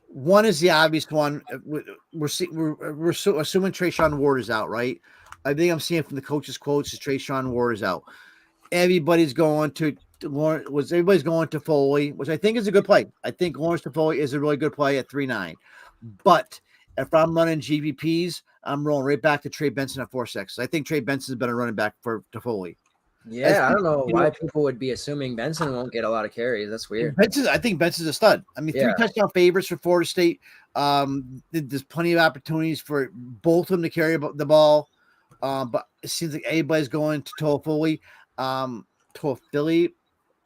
one is the obvious one. We're assuming Trayshawn Ward is out, right? I think I'm seeing from the coach's quotes is Trayshawn Ward is out. Everybody's going to Foley, which I think is a good play. I think Lawrence Foley is a really good play at 3.9. But if I'm running GVPs, I'm rolling right back to Trey Benson at 4.6. I think Trey Benson has been a running back for Foley.
Yeah, I don't know why people would be assuming Benson won't get a lot of carries. That's weird.
I think Benson's a stud. I mean, 3 touchdown favorites for Florida State. There's plenty of opportunities for both of them to carry the ball. But it seems like everybody's going to Toafili. Toafili,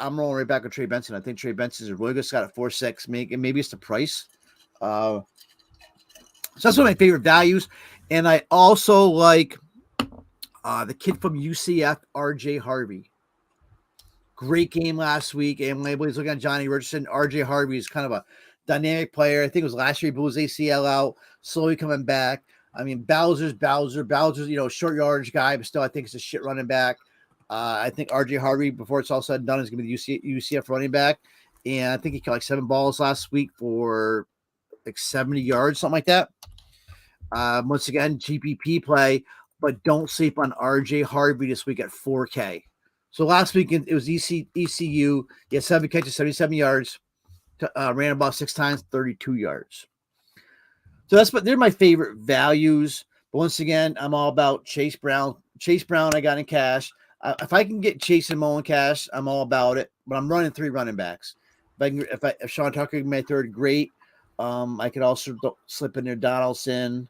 I'm rolling right back with Trey Benson. I think Trey Benson is a really good Scott at 4.6. Maybe it's the price. So that's one of my favorite values. And I also like the kid from UCF, RJ Harvey. Great game last week. And everybody's looking at Johnny Richardson. RJ Harvey is kind of a dynamic player. I think it was last year he blew his ACL out, slowly coming back. I mean, Bowser's, short yardage guy, but still I think it's a shit running back. I think RJ Harvey, before it's all said and done, is going to be the UCF running back. And I think he caught like 7 balls last week for like 70 yards, something like that. Once again, GPP play, but don't sleep on RJ Harvey this week at 4K. So last week it was ECU. He had 7 catches, 77 yards, ran about 6 times, 32 yards. So they're my favorite values. But once again, I'm all about Chase Brown. Chase Brown, I got in cash. If I can get Chase and Mo in cash, I'm all about it. But I'm running 3 running backs. If Sean Tucker can be my third, great. I could also slip in there Donaldson.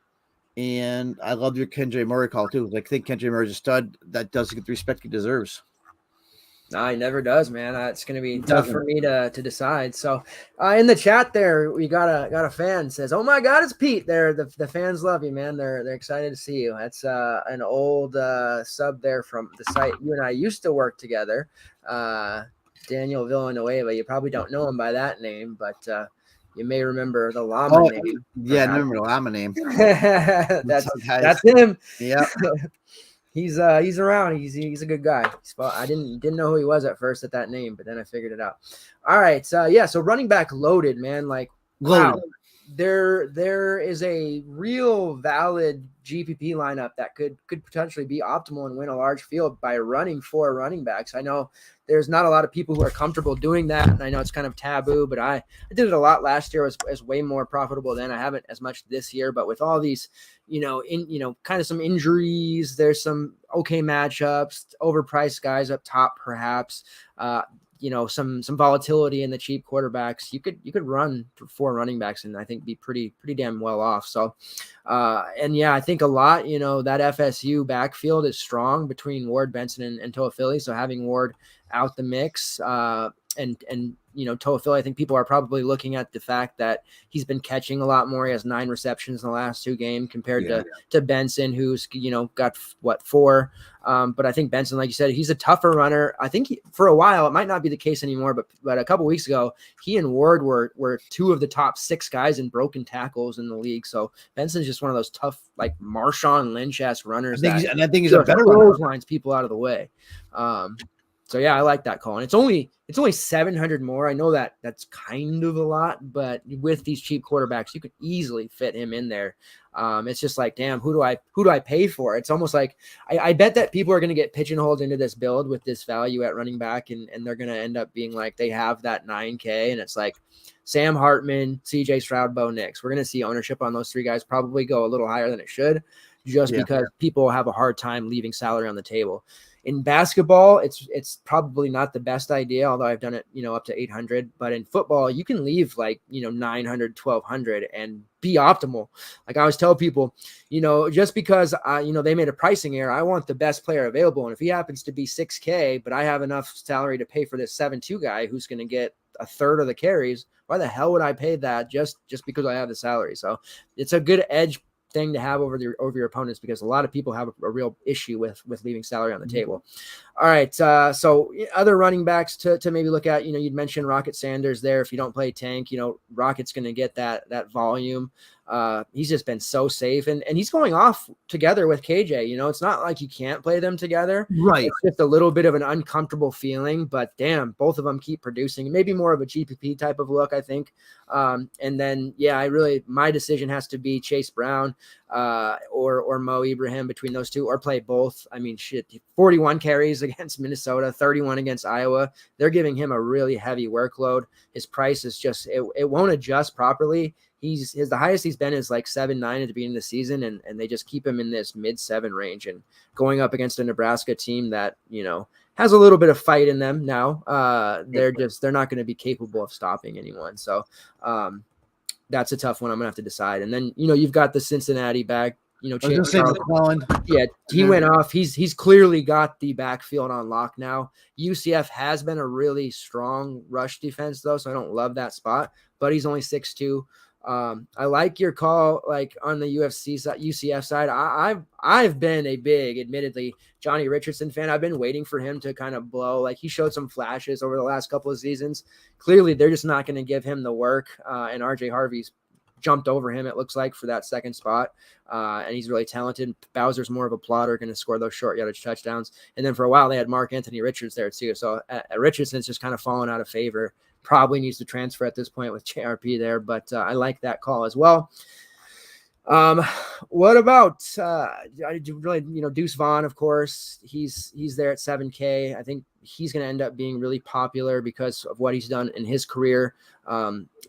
And I love your Kendra Murray call too. I think Kendra Murray's a stud that doesn't get the respect he deserves.
No, he never does, man. It's going to be tough for me to decide. So in the chat there, we got a fan says, "Oh my God, it's Pete." There, the fans love you, man. They're excited to see you. That's an old sub there from the site you and I used to work together. Daniel Villanueva. You probably don't know him by that name, but you may remember the llama name.
Yeah, I remember the llama name.
that's him.
Yeah.
He's around. He's a good guy. I didn't know who he was at first at that name, but then I figured it out. All right. So running back loaded, man. Like, wow. There is a real valid GPP lineup that could potentially be optimal and win a large field by running 4 running backs. I know there's not a lot of people who are comfortable doing that, and I know it's kind of taboo, but I did it a lot last year. It was way more profitable then. I haven't as much this year, but with all these, kind of some injuries, there's some okay matchups, overpriced guys up top, perhaps. Some volatility in the cheap quarterbacks. You could run 4 running backs and I think be pretty damn well off. So, I think a lot, that FSU backfield is strong between Ward, Benson, and Toafili. So having Ward out the mix, and Toafili, I think people are probably looking at the fact that he's been catching a lot more. He has 9 receptions in the last 2 games compared to Benson, who's, got 4. But I think Benson, like you said, he's a tougher runner. I think for a while, it might not be the case anymore, but a couple weeks ago, he and Ward were 2 of the top 6 guys in broken tackles in the league. So Benson's just one of those tough, like Marshawn Lynch-esque runners.
I think he's a better runner.
Lines people out of the way. So I like that call. And it's only 700 more. I know that's kind of a lot, but with these cheap quarterbacks, you could easily fit him in there. It's just like, damn, who do I pay for? It's almost like I bet that people are going to get pigeonholed into this build with this value at running back, and they're going to end up being like, they have that 9K, and it's like Sam Hartman, CJ Stroud, Bo Nix. We're going to see ownership on those 3 guys probably go a little higher than it should, because people have a hard time leaving salary on the table. In basketball, it's probably not the best idea, although I've done it, up to 800. But in football, you can leave 900, 1200 and be optimal. Like I always tell people, just because they made a pricing error, I want the best player available. And if he happens to be 6K, but I have enough salary to pay for this 7-2 guy who's going to get a third of the carries, why the hell would I pay that just because I have the salary? So it's a good edge thing to have over your opponents, because a lot of people have a real issue with leaving salary on the table. All right. So other running backs to maybe look at, you'd mentioned Rocket Sanders there. If you don't play tank, Rocket's going to get that volume. He's just been so safe, and he's going off together with KJ. It's not like you can't play them together.
Right.
It's just a little bit of an uncomfortable feeling, but damn, both of them keep producing. Maybe more of a GPP type of look, I think. And then, my decision has to be Chase Brown, or Mo Ibrahim between those 2, or play both. I mean, 41 carries against Minnesota, 31 against Iowa. They're giving him a really heavy workload. His price is just, it won't adjust properly. The highest he's been is like 7.9 at the beginning of the season, and they just keep him in this mid-7 range, and going up against a Nebraska team that, has a little bit of fight in them now. They're not going to be capable of stopping anyone. So that's a tough one. I'm gonna have to decide. And then, you've got the Cincinnati back, yeah, he went off. He's clearly got the backfield on lock now. UCF has been a really strong rush defense though, so I don't love that spot, but he's only 6'2". I like your call, like on the UCF side. I've been a big, admittedly, Johnny Richardson fan. I've been waiting for him to kind of blow. Like, he showed some flashes over the last couple of seasons. Clearly, they're just not going to give him the work. And RJ Harvey's jumped over him, it looks like, for that second spot. And he's really talented. Bowser's more of a plotter, going to score those short yardage touchdowns. And then for a while, they had Mark Anthony Richards there too. So Richardson's just kind of fallen out of favor. Probably needs to transfer at this point with JRP there, but I like that call as well. What about Deuce Vaughn? Of course, he's there at 7K. I think he's going to end up being really popular because of what he's done in his career.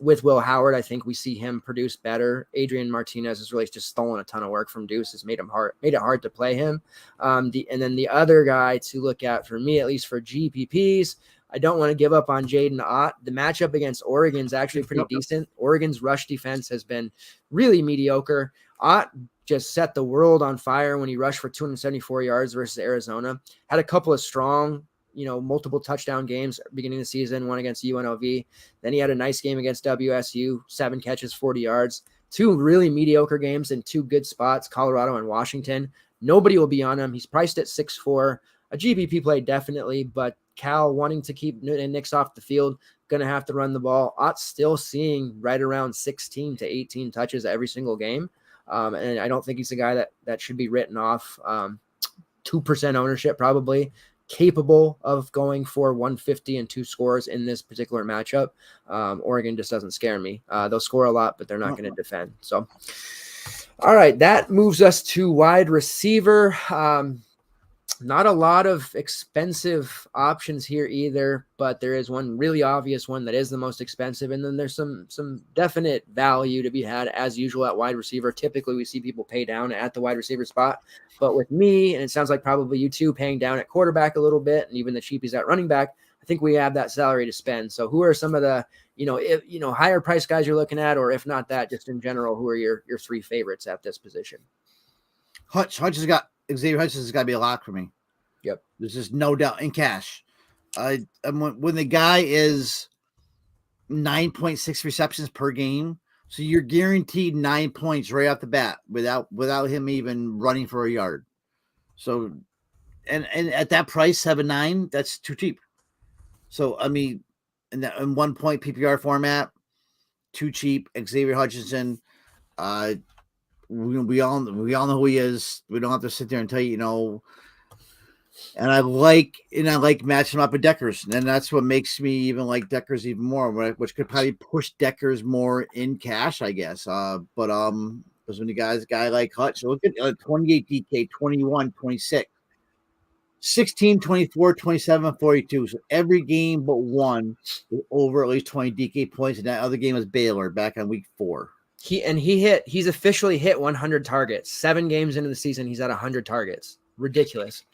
With Will Howard, I think we see him produce better. Adrian Martinez has really just stolen a ton of work from Deuce. Has made it hard to play him. And then the other guy to look at, for me, at least for GPPs, I don't want to give up on Jaden Ott. The matchup against Oregon is actually pretty decent. Oregon's rush defense has been really mediocre. Ott just set the world on fire when he rushed for 274 yards versus Arizona. Had a couple of strong, multiple touchdown games beginning of the season, one against UNLV. Then he had a nice game against WSU, 7 catches, 40 yards. 2 really mediocre games in 2 good spots, Colorado and Washington. Nobody will be on him. He's priced at 6'4". A GPP play, definitely, but Cal wanting to keep Nix off the field, going to have to run the ball. Ott's still seeing right around 16 to 18 touches every single game. And I don't think he's a guy that should be written off. 2% ownership, probably capable of going for 150 and 2 scores in this particular matchup. Oregon just doesn't scare me. They'll score a lot, but they're not going to defend. So, all right, that moves us to wide receiver. Not a lot of expensive options here either, but there is one really obvious one that is the most expensive. And then there's some definite value to be had as usual at wide receiver. Typically we see people pay down at the wide receiver spot, but with me, and it sounds like probably you too, paying down at quarterback a little bit, and even the cheapies at running back, I think we have that salary to spend. So who are some of the, higher price guys you're looking at, or if not that, just in general, who are your 3 favorites at this position?
Xavier Hutchinson has got to be a lock for me.
Yep.
There's just no doubt in cash. When the guy is 9.6 receptions per game, so you're guaranteed 9 points right off the bat without him even running for a yard. So, and at that price, 7.9, that's too cheap. So, I mean, in 1 point PPR format, too cheap. Xavier Hutchinson, we all know who he is. We don't have to sit there and tell you, and I like matching him up with Deckers, and that's what makes me even like Deckers even more, which could probably push Deckers more in cash, I guess. But because when you guys a guy like Hutch, so look at 28 DK, 21, 26, 16, 24, 27, 42. So every game but one was over at least 20 DK points, and that other game was Baylor back on week 4.
He's officially hit 100 targets. 7 games into the season, he's at 100 targets. Ridiculous.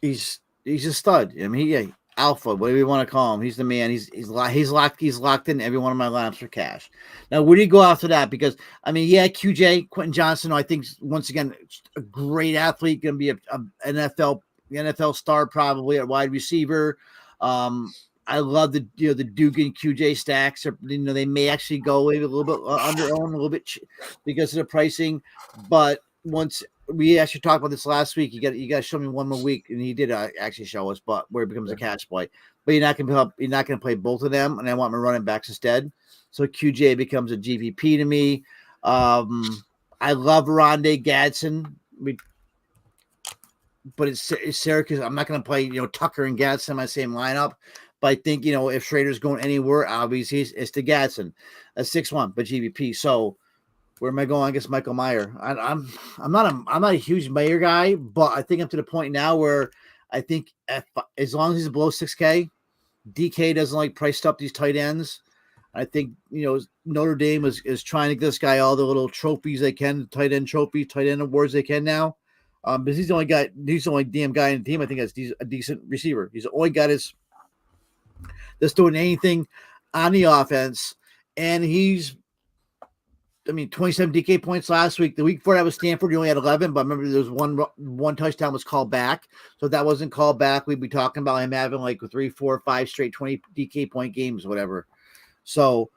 He's a stud. I mean, alpha, whatever you want to call him. He's the man. He's locked in every one of my lineups for cash. Now, where do you go after that? Because QJ Quentin Johnson, I think once again a great athlete, going to be an NFL star probably at wide receiver. I love the Duke and QJ stacks. They may actually go maybe a little bit under-owned, a little bit because of the pricing. But once we actually talked about this last week, you got to show me one more week, and he did actually show us, but where it becomes a cash play. But you're not going to play both of them, and I want my running backs instead. So QJ becomes a GPP to me. I love Rondé Gadsden. But it's Syracuse. I'm not going to play Tucker and Gadsden in my same lineup. But I think if Schrader's going anywhere, obviously it's to Gadsden, a 6-1, but GBP. So where am I going? I guess Michael Mayer. I'm not a huge Mayer guy, but I think I'm to the point now where I think as long as he's below 6K, DK doesn't like priced up these tight ends. I think Notre Dame is trying to get this guy all the little trophies they can, tight end trophies, tight end awards they can now. Because he's the only damn guy in the team I think has a decent receiver. He's the only guy that's doing anything on the offense, and he's 27 DK points last week. The week before that was Stanford. He only had 11, but remember there was one touchdown was called back. So if that wasn't called back, we'd be talking about him having like 3, 4, 5 straight 20 DK point games, whatever. So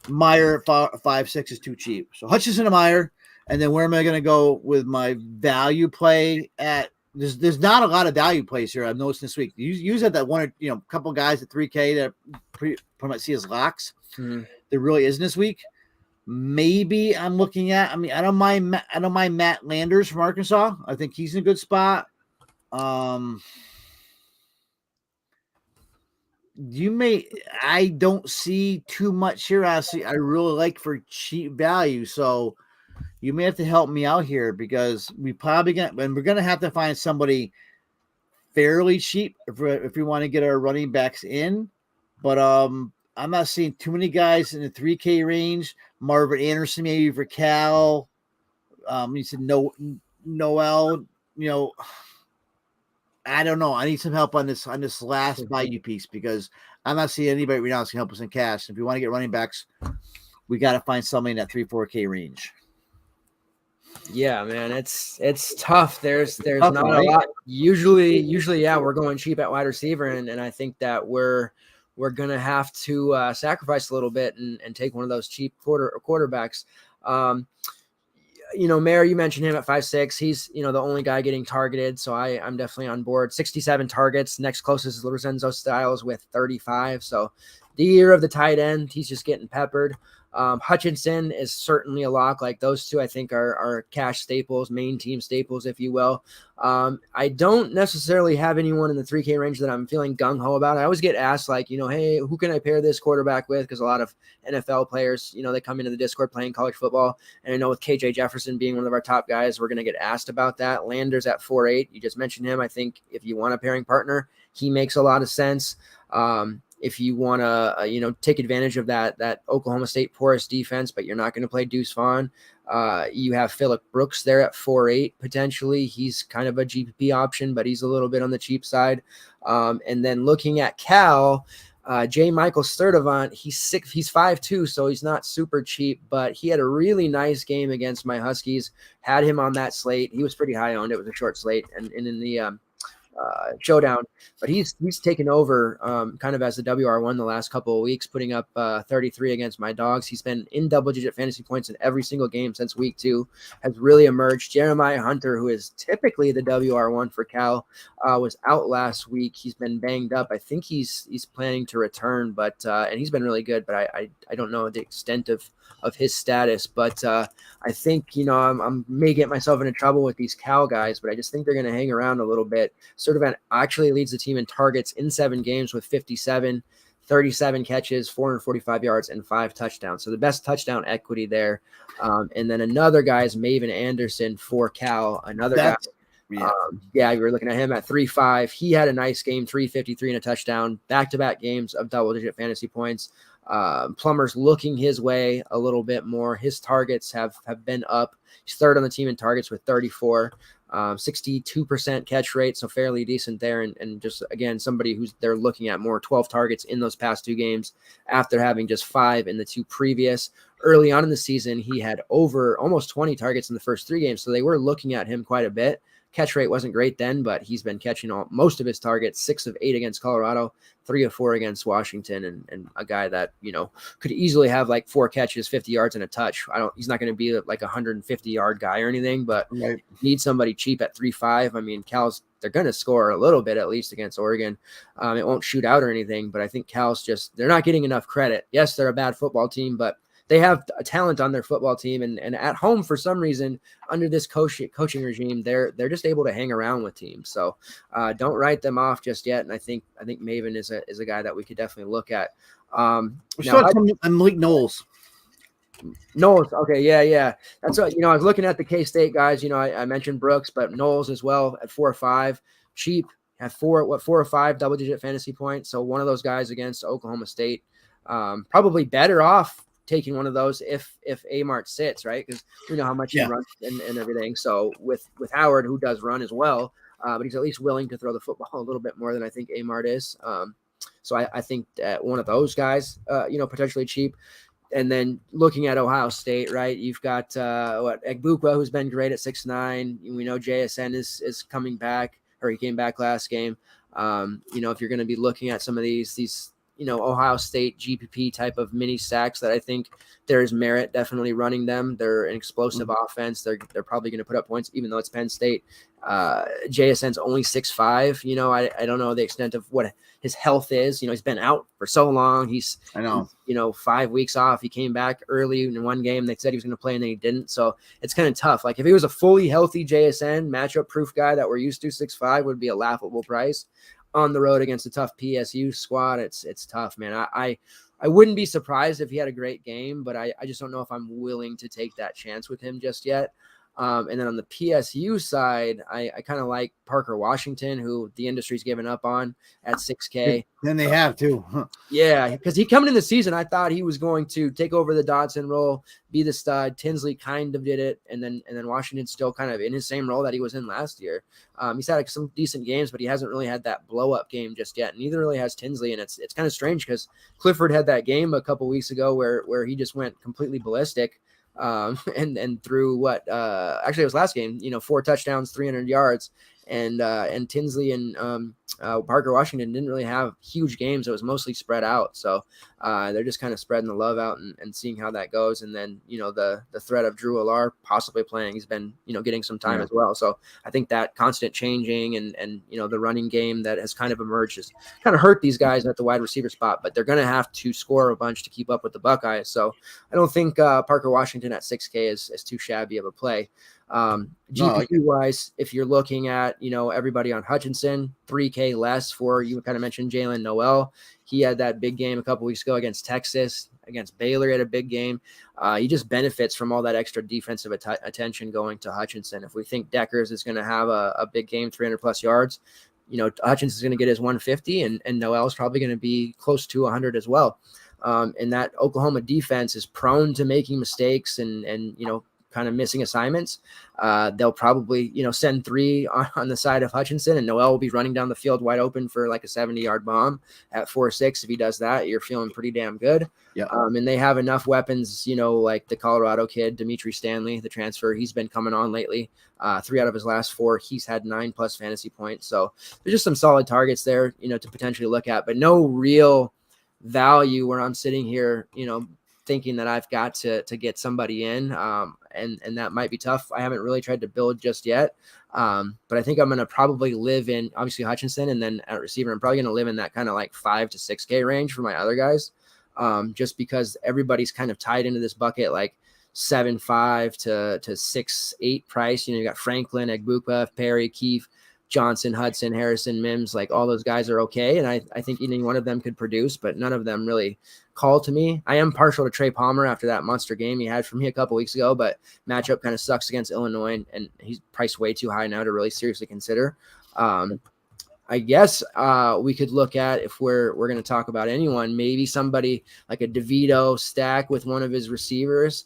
Meyer at 5.6 is too cheap. So Hutchinson and Meyer, and then where am I going to go with my value play at? There's not a lot of value plays here. I've noticed this week. You had that one or couple guys at 3K that pretty much see as locks.
Mm-hmm.
There really isn't this week. Maybe I'm looking at. I don't mind Matt Landers from Arkansas. I think he's in a good spot. I don't see too much here. I really like for cheap value. So you may have to help me out here because we're gonna have to find somebody fairly cheap if we want to get our running backs in. But I'm not seeing too many guys in the 3K range. Marvin Anderson maybe for Cal. You said Noel. I don't know. I need some help on this last value piece because I'm not seeing anybody right now that's gonna help us in cash. If we want to get running backs, we got to find somebody in that 3-4K range.
Yeah, man, it's tough. There's not a lot. Usually, yeah, we're going cheap at wide receiver, and I think that we're gonna have to sacrifice a little bit and take one of those cheap quarterbacks. Mayer, you mentioned him at 5.6. He's the only guy getting targeted, so I'm definitely on board. 67 targets. Next closest is Lorenzo Styles with 35. So the year of the tight end, he's just getting peppered. Hutchinson is certainly a lock. Like those two, I think are cash staples, main team staples, if you will. I don't necessarily have anyone in the 3K range that I'm feeling gung-ho about. I always get asked hey, who can I pair this quarterback with? Because a lot of NFL players, they come into the Discord playing college football. And I know with KJ Jefferson being one of our top guys, we're going to get asked about that. Landers at 4.8. You just mentioned him. I think if you want a pairing partner, he makes a lot of sense. If you want to, take advantage of that Oklahoma State porous defense, but you're not going to play Deuce Vaughn, you have Phillip Brooks there at 4.8 potentially. He's kind of a GPP option, but he's a little bit on the cheap side. And then looking at Cal, J. Michael Sturdivant, he's 5'2", so he's not super cheap, but he had a really nice game against my Huskies. Had him on that slate. He was pretty high owned. It was a short slate, and in the showdown, but he's taken over kind of as the WR1 the last couple of weeks, putting up 33 against my Dogs. He's been in double-digit fantasy points in every single game since week 2, has really emerged. Jeremiah Hunter, who is typically the WR1 for Cal, was out last week. He's been banged up. I think he's planning to return, but and he's been really good, but I don't know the extent of his status, but I think, I may get myself into trouble with these Cal guys, but I just think they're going to hang around a little bit. Sturdivant actually leads the team in targets in 7 games with 57, 37 catches, 445 yards, and 5 touchdowns. So the best touchdown equity there. And then another guy is Maven Anderson for Cal, another guy. Yeah, we were looking at him at 3.5. He had a nice game, 353 and a touchdown, back-to-back games of double-digit fantasy points. Plummer's looking his way a little bit more. His targets have been up. He's third on the team in targets with 34, 62% catch rate, so fairly decent there. And just, again, somebody who's they're looking at more, 12 targets in those past 2 games after having just 5 in the 2 previous. Early on in the season, he had over almost 20 targets in the first 3 games, so they were looking at him quite a bit. Catch rate wasn't great then, but he's been catching most of his targets, 6 of 8 against Colorado, 3 of 4 against Washington, and a guy that, could easily have like 4 catches, 50 yards and a touch. He's not going to be like a 150-yard guy or anything, but need somebody cheap at 3.5. I mean, Cal's, they're going to score a little bit at least against Oregon. It won't shoot out or anything, but I think Cal's they're not getting enough credit. Yes, they're a bad football team, but they have a talent on their football team, and at home for some reason under this coaching regime, they're just able to hang around with teams. So don't write them off just yet. And I think Maven is a guy that we could definitely look at.
I'm Malik Knowles.
Knowles, okay, yeah. That's what I was looking at the K-State guys. I mentioned Brooks, but Knowles as well at 4 or 5, cheap. Have 4 or 5 double-digit fantasy points. So one of those guys against Oklahoma State, probably better off taking one of those if Amart sits, right? Because we know how much he runs and everything. So with Howard, who does run as well, but he's at least willing to throw the football a little bit more than I think Amart is. So I think that one of those guys, potentially cheap. And then looking at Ohio State, right? You've got Egbukwa, who's been great at 6'9". We know JSN is coming back, or he came back last game. If you're going to be looking at some of these Ohio State GPP type of mini stacks, that I think there is merit definitely running them. They're an explosive offense. They're probably going to put up points, even though it's Penn State. JSN's only 6'5". I don't know the extent of what his health is. He's been out for so long. He's 5 weeks off. He came back early in one game. They said he was going to play and then he didn't. So it's kind of tough. Like if he was a fully healthy JSN matchup proof guy that we're used to, 6'5" would be a laughable price. On the road against a tough PSU squad, it's tough, man. I wouldn't be surprised if he had a great game, but I just don't know if I'm willing to take that chance with him just yet. And then on the PSU side, I kind of like Parker Washington, who the industry's given up on at 6K.
Then they have to.
Yeah, because he coming in the season, I thought he was going to take over the Dodson role, be the stud. Tinsley kind of did it, and then Washington's still kind of in his same role that he was in last year. He's had some decent games, but he hasn't really had that blow-up game just yet. Neither really has Tinsley, and it's kind of strange because Clifford had that game a couple weeks ago where he just went completely ballistic. And threw actually it was last game, 4 touchdowns, 300 yards, and Tinsley and Parker Washington didn't really have huge games. It was mostly spread out. So they're just kind of spreading the love out and seeing how that goes. And then, the threat of Drew Allar possibly playing, he's been, getting some time as well. So I think that constant changing and the running game that has kind of emerged has kind of hurt these guys at the wide receiver spot, but they're going to have to score a bunch to keep up with the Buckeyes. So I don't think Parker Washington at 6K is too shabby of a play. GPP wise, if you're looking at, everybody on Hutchinson, 3K less for, you kind of mentioned Jalen Noel. He had that big game a couple weeks ago against Texas, against Baylor, had a big game. He just benefits from all that extra defensive attention going to Hutchinson. If we think Deckers is going to have a big game, 300 plus yards, Hutchinson is going to get his 150 and Noel is probably going to be close to 100 as well. And that Oklahoma defense is prone to making mistakes and kind of missing assignments. They'll probably, send 3 on the side of Hutchinson, and Noel will be running down the field wide open for like a 70-yard bomb at 4.6. If he does that, you're feeling pretty damn good. Yeah. And they have enough weapons, like the Colorado kid, Dimitri Stanley, the transfer. He's been coming on lately. 3 out of his last 4, he's had 9+ fantasy points. So there's just some solid targets there, to potentially look at, but no real value where I'm sitting here, thinking that I've got to get somebody in, and that might be tough. I haven't really tried to build just yet, but I think I'm going to probably live in, obviously, Hutchinson, and then at receiver, I'm probably going to live in that kind of like 5 to 6K range for my other guys, just because everybody's kind of tied into this bucket, like 7.5 to 6.8 price. You got Franklin, Egbukwa, Perry, Keefe, Johnson, Hudson, Harrison, Mims, like all those guys are okay. And I think any one of them could produce, but none of them really call to me. I am partial to Trey Palmer after that monster game he had for me a couple weeks ago, but matchup kind of sucks against Illinois, and he's priced way too high now to really seriously consider. I guess we could look at, if we're going to talk about anyone, maybe somebody like a DeVito stack with one of his receivers,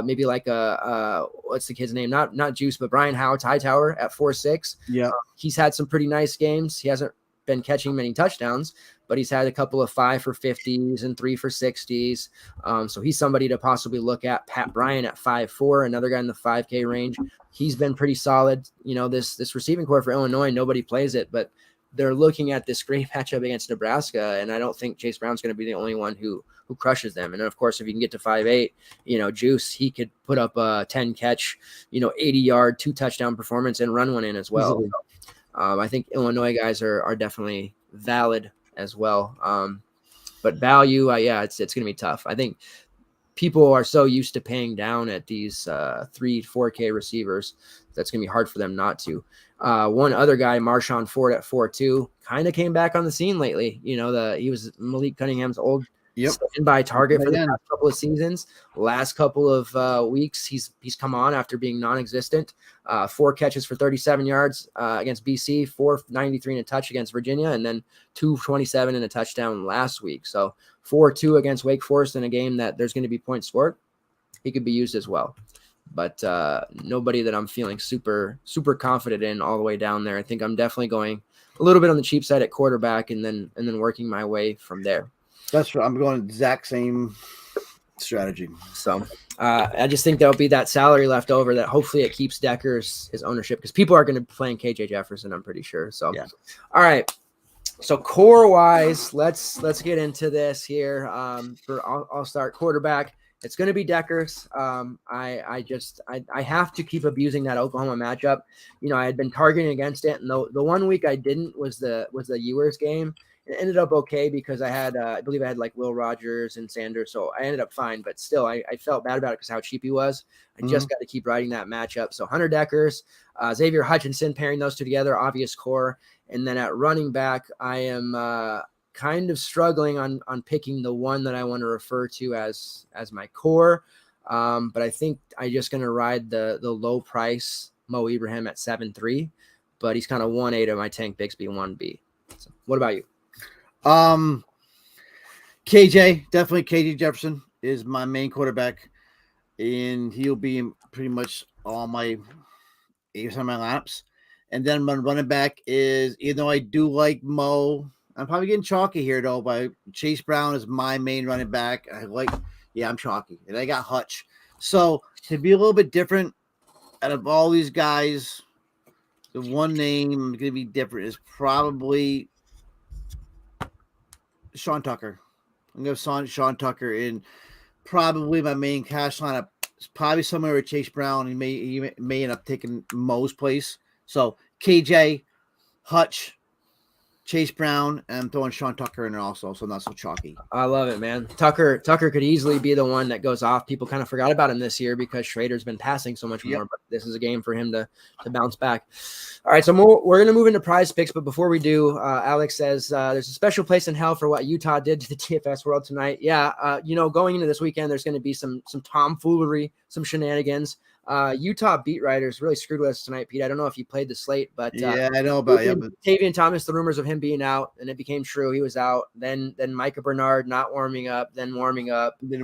maybe like what's the kid's name? Not Juice, but Brian Hightower at 4.6. Yeah, he's had some pretty nice games. He hasn't been catching many touchdowns, but he's had a couple of 5 for 50s and 3 for 60s. So he's somebody to possibly look at. Pat Bryant at 5.4, another guy in the 5K range. He's been pretty solid. This receiving core for Illinois, nobody plays it, but they're looking at this great matchup against Nebraska, and I don't think Chase Brown's going to be the only one who crushes them. And then, of course, if you can get to 5.8, Juice, he could put up a 10 catch, 80-yard, 2 touchdown performance and run one in as well. So, I think Illinois guys are definitely valid as well. But value, it's going to be tough. I think people are so used to paying down at these 3-4K receivers, that's going to be hard for them not to. One other guy, Marshawn Ford at 4.2, kind of came back on the scene lately. He was Malik Cunningham's old standby target for the past couple of seasons. Last couple of weeks, he's come on after being non-existent. 4 catches for 37 yards against BC, 493 and a touch against Virginia, and then 227 and a touchdown last week. So 4-2 against Wake Forest in a game that there's going to be points scored, he could be used as well. But nobody that I'm feeling super, super confident in all the way down there. I think I'm definitely going a little bit on the cheap side at quarterback and then working my way from there.
That's right. I'm going exact same strategy.
So I just think there'll be that salary left over that hopefully it keeps Decker's his ownership, because people are going to be playing KJ Jefferson, I'm pretty sure. So, yeah. All right. So core wise, let's get into this here. I'll start quarterback. It's going to be Deckers. I have to keep abusing that Oklahoma matchup. I had been targeting against it, and the 1 week I didn't was the Ewers game. It ended up okay because I had, I believe I had like Will Rogers and Sanders, so I ended up fine. But still, I felt bad about it because how cheap he was. I just got to keep riding that matchup. So Hunter Deckers, Xavier Hutchinson, pairing those two together, obvious core. And then at running back, I am kind of struggling on picking the one that I want to refer to as my core. But I think I'm just going to ride the low price Mo Ibrahim at 7.3, but he's kind of 1A to my Tank Bixby 1B. So what about you?
KJ, definitely KJ Jefferson is my main quarterback, and he'll be in pretty much all my lineups. And then my running back is, even though I do like Mo, I'm probably getting chalky here though, but Chase Brown is my main running back. I'm chalky, and I got Hutch. So to be a little bit different out of all these guys, the one name going to be different is probably Sean Tucker. I'm going to Sean Tucker in probably my main cash lineup. It's probably somewhere with Chase Brown. He may end up taking Mo's place. So KJ, Hutch, Chase Brown, and I'm throwing Sean Tucker in there also, so not so chalky.
I love it, man. Tucker could easily be the one that goes off. People kind of forgot about him this year because Schrader's been passing so much more, but this is a game for him to bounce back. All right, so we're going to move into prize picks, but before we do, Alex says there's a special place in hell for what Utah did to the DFS world tonight. Yeah, going into this weekend, there's going to be some tomfoolery, some shenanigans. Utah beat writers really screwed with us tonight, Pete. I don't know if you played the slate, but
I know about it.
Tavian Thomas, the rumors of him being out, and it became true. He was out. Then Micah Bernard not warming up, then warming up, then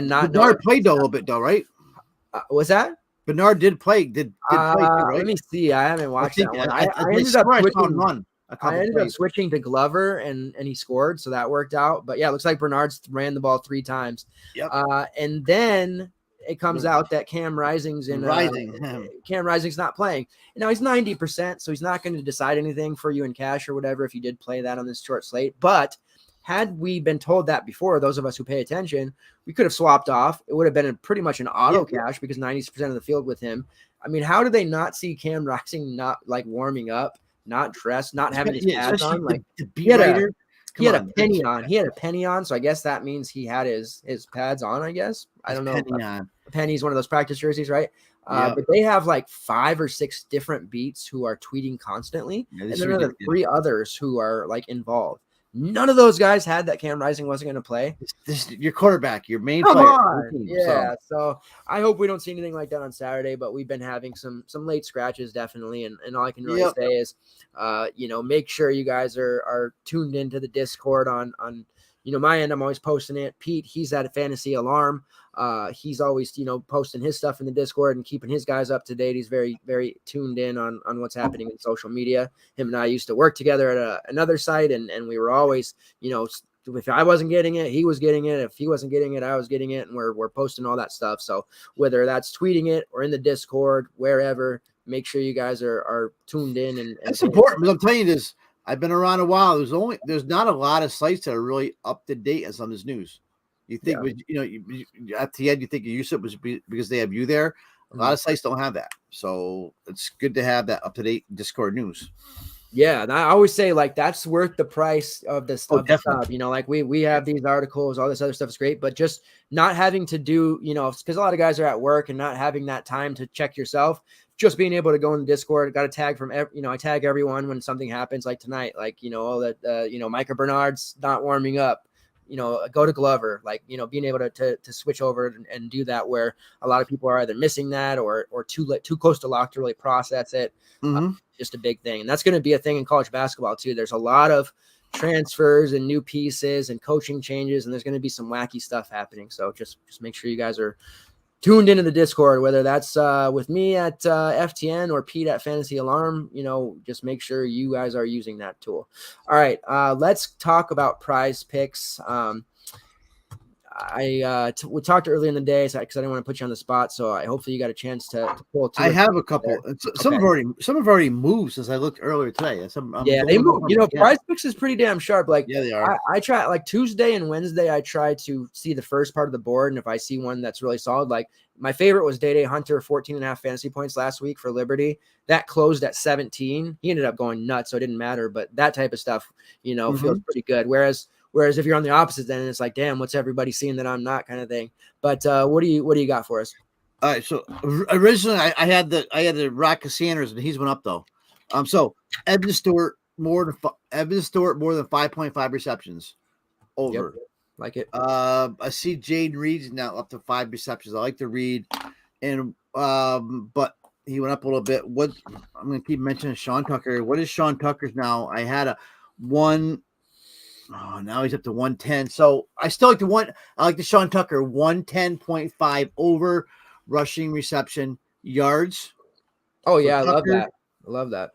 not.
Bernard played though a little bit though, right?
Was that?
Bernard did play. Did play, right?
Let me see. I haven't watched that one. I ended up switching to Glover, and he scored, so that worked out. But yeah, it looks like Bernard's ran the ball 3 times.
Yep.
And then it comes out that Cam Rising's not playing. And now he's 90%, so he's not going to decide anything for you in cash or whatever if you did play that on this short slate. But had we been told that before, those of us who pay attention, we could have swapped off. It would have been pretty much an auto cash because 90% of the field with him. I mean, how did they not see Cam Rising not like warming up, not dressed, not having his pads on? Like he had a penny on. He had a penny on, so I guess that means he had his pads on, I guess. I don't know. Penny's one of those practice jerseys, right? But they have like 5 or 6 different beats who are tweeting constantly, and then there are 3 others who are like involved. None of those guys had that Cam Rising wasn't going to play.
This your quarterback, your main player.
So I hope we don't see anything like that on Saturday, but we've been having some late scratches definitely, and all I can really say is, make sure you guys are tuned into the Discord on my end. I'm always posting it. Pete, he's at a Fantasy Alarm. He's always, posting his stuff in the Discord and keeping his guys up to date. He's very, very tuned in on what's happening in social media. Him and I used to work together at another site, and we were always, if I wasn't getting it, he was getting it. If he wasn't getting it, I was getting it, and we're posting all that stuff. So whether that's tweeting it or in the Discord, wherever, make sure you guys are tuned in. And
it's important, because I'm telling you this. I've been around a while. There's not a lot of sites that are really up to date on some of this news. You think, at the end, you think you use it because they have you there. A lot of sites don't have that, so it's good to have that up to date Discord news.
Yeah, and I always say like that's worth the price of the stuff. Like we have these articles, all this other stuff is great, but just not having to do, because a lot of guys are at work and not having that time to check yourself. Just being able to go in the Discord, got a tag from, I tag everyone when something happens like tonight, like, Micah Bernard's not warming up, go to Glover, like, being able to switch over and do that, where a lot of people are either missing that or too close to lock to really process it. Just a big thing. And that's going to be a thing in college basketball too. There's a lot of transfers and new pieces and coaching changes, and there's going to be some wacky stuff happening. So just make sure you guys are tuned into the Discord, whether that's with me at FTN or Pete at Fantasy Alarm. Just make sure you guys are using that tool. All right, let's talk about PrizePicks. We talked earlier in the day because I didn't want to put you on the spot. So hopefully you got a chance to pull.
I have a couple. Some have already moved since I looked earlier today.
They moved. PrizePicks is pretty damn sharp.
Yeah, they are.
I try Tuesday and Wednesday. I try to see the first part of the board, and if I see one that's really solid, like my favorite was Day Hunter, 14.5 fantasy points last week for Liberty. That closed at 17. He ended up going nuts, so it didn't matter. But that type of stuff, feels pretty good. Whereas if you're on the opposite end, it's like, damn, what's everybody seeing that I'm not, kind of thing. But what do you got for us?
All right. So originally I had the Rock Sanders, and he's went up though. So Evan Stewart more than 5.5 receptions over.
Yep. Like it.
I see Jaden Reed's now up to 5 receptions. I like to read, and but he went up a little bit. I'm going to keep mentioning Sean Tucker. What is Sean Tucker's now? I had a 1. Oh, now he's up to 110. So I still like I like the Sean Tucker 110.5 over rushing reception yards.
Oh yeah, Tucker, I love that.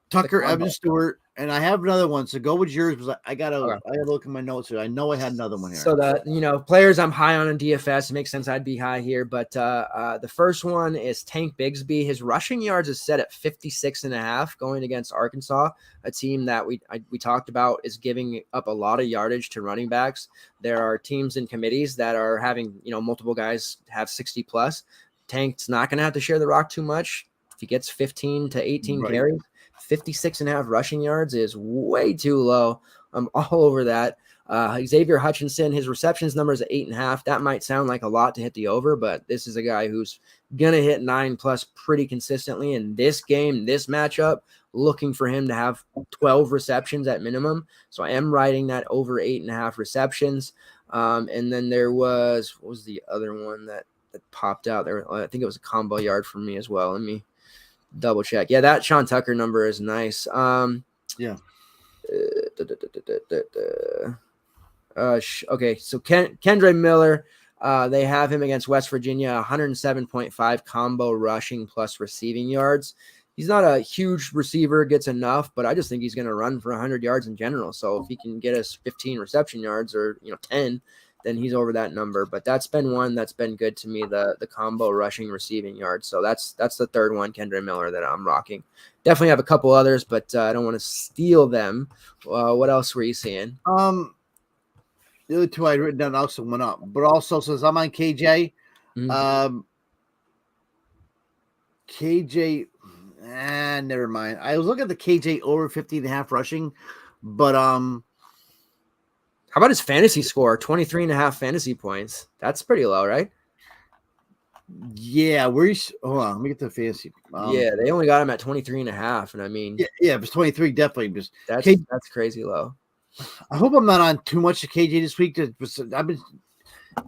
Tucker, Evan Stewart, and I have another one. So go with yours because I gotta look at my notes here. I know I had another one here.
So the players I'm high on in DFS, it makes sense I'd be high here. But the first one is Tank Bigsby. His rushing yards is set at 56.5 going against Arkansas, a team that we talked about is giving up a lot of yardage to running backs. There are teams and committees that are having multiple guys have 60 plus. Tank's not going to have to share the rock too much. If he gets 15 to 18 carries, 56.5 rushing yards is way too low. I'm all over that. Xavier Hutchinson, his receptions number is at 8.5. That might sound like a lot to hit the over, but this is a guy who's going to hit 9+ pretty consistently. In this game, this matchup, looking for him to have 12 receptions at minimum. So I am riding that over 8.5 receptions. And then there what was the other one that popped out there? I think it was a combo yard for me as well. Let me double check. Yeah, that Sean Tucker number is nice.
Yeah.
Okay, so Kendre Miller, they have him against West Virginia, 107.5 combo rushing plus receiving yards. He's not a huge receiver, gets enough, but I just think he's going to run for 100 yards in general. So if he can get us 15 reception yards or 10, then he's over that number. But that's been one that's been good to me, the combo rushing receiving yards. So that's the third one, Kendre Miller, that I'm rocking. Definitely have a couple others, but I don't want to steal them. What else were you seeing?
The other two I'd written down also went up, but also since I'm on KJ, KJ, never mind. I was looking at the KJ over 50.5 rushing, but
how about his fantasy score? 23.5 fantasy points. That's pretty low, right?
Yeah, hold on, let me get the fantasy.
Yeah, they only got him at 23.5, and I mean,
yeah, it was 23, definitely. Just
that's crazy low.
I hope I'm not on too much of KJ this week. I've been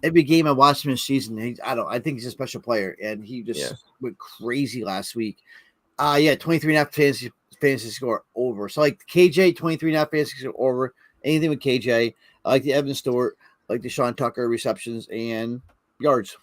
every game I watched him this season. I think he's a special player, and he just went crazy last week. 23.5 fantasy score over. So like KJ, 23.5 fantasy score over. Anything with KJ. I like the Evan Stewart, I like the Sean Tucker receptions and yards.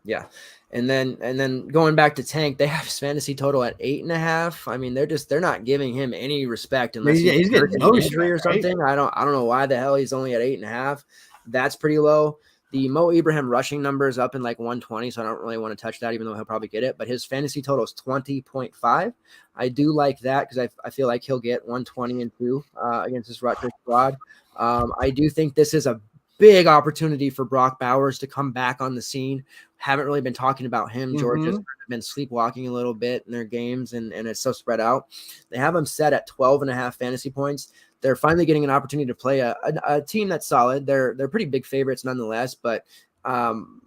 Yeah. And then going back to Tank, they have his fantasy total at 8.5. I mean, they're not giving him any respect unless he's getting no injury or something. Right? I don't know why the hell he's only at 8.5. That's pretty low. The Mo Ibrahim rushing number is up in like 120, so I don't really want to touch that, even though he'll probably get it. But his fantasy total is 20.5. I do like that because I feel like he'll get 120 and 2 against this Rutgers squad. I do think this is a big opportunity for Brock Bowers to come back on the scene. Haven't really been talking about him. Georgia's been sleepwalking a little bit in their games, and it's so spread out. They have him set at 12.5 fantasy points. They're finally getting an opportunity to play a team that's solid. They're pretty big favorites nonetheless, but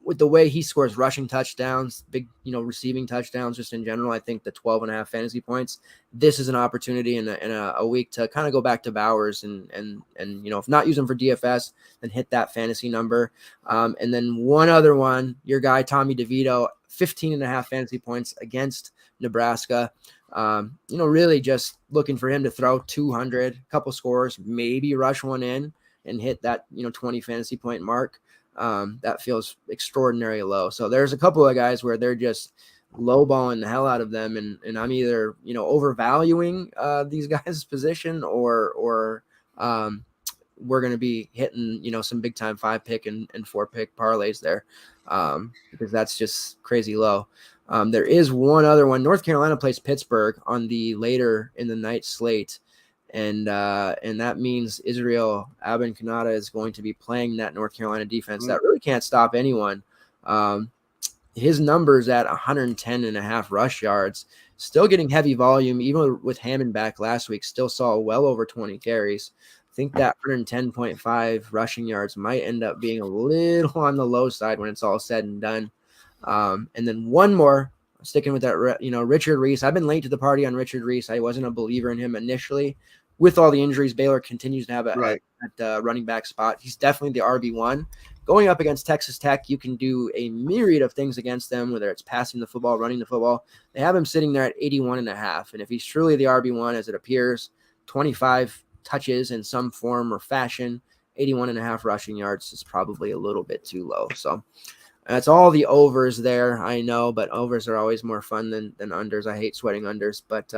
with the way he scores rushing touchdowns, big receiving touchdowns, just in general, I think the 12.5 fantasy points. This is an opportunity in a week to kind of go back to Bowers and if not use him for DFS, then hit that fantasy number. And then one other one, your guy Tommy DeVito, 15.5 fantasy points against Nebraska. Really just looking for him to throw 200, couple scores, maybe rush one in and hit that, 20 fantasy point mark. That feels extraordinarily low. So there's a couple of guys where they're just lowballing the hell out of them. And I'm either, overvaluing these guys' position or we're going to be hitting, some big time 5-pick and 4-pick parlays there because that's just crazy low. There is one other one. North Carolina plays Pittsburgh on the later in the night slate. And that means Israel Abankanata is going to be playing that North Carolina defense that really can't stop anyone. His numbers at 110.5 rush yards, still getting heavy volume, even with Hammond back last week, still saw well over 20 carries. I think that 110.5 rushing yards might end up being a little on the low side when it's all said and done. And then one more, sticking with that, Richard Reese. I've been late to the party on Richard Reese. I wasn't a believer in him initially. With all the injuries, Baylor continues to have at running back spot. He's definitely the RB1. Going up against Texas Tech, you can do a myriad of things against them, whether it's passing the football, running the football. They have him sitting there at 81.5. And if he's truly the RB1, as it appears, 25 touches in some form or fashion, 81.5 rushing yards is probably a little bit too low. So that's all the overs there, I know, but overs are always more fun than unders. I hate sweating unders, but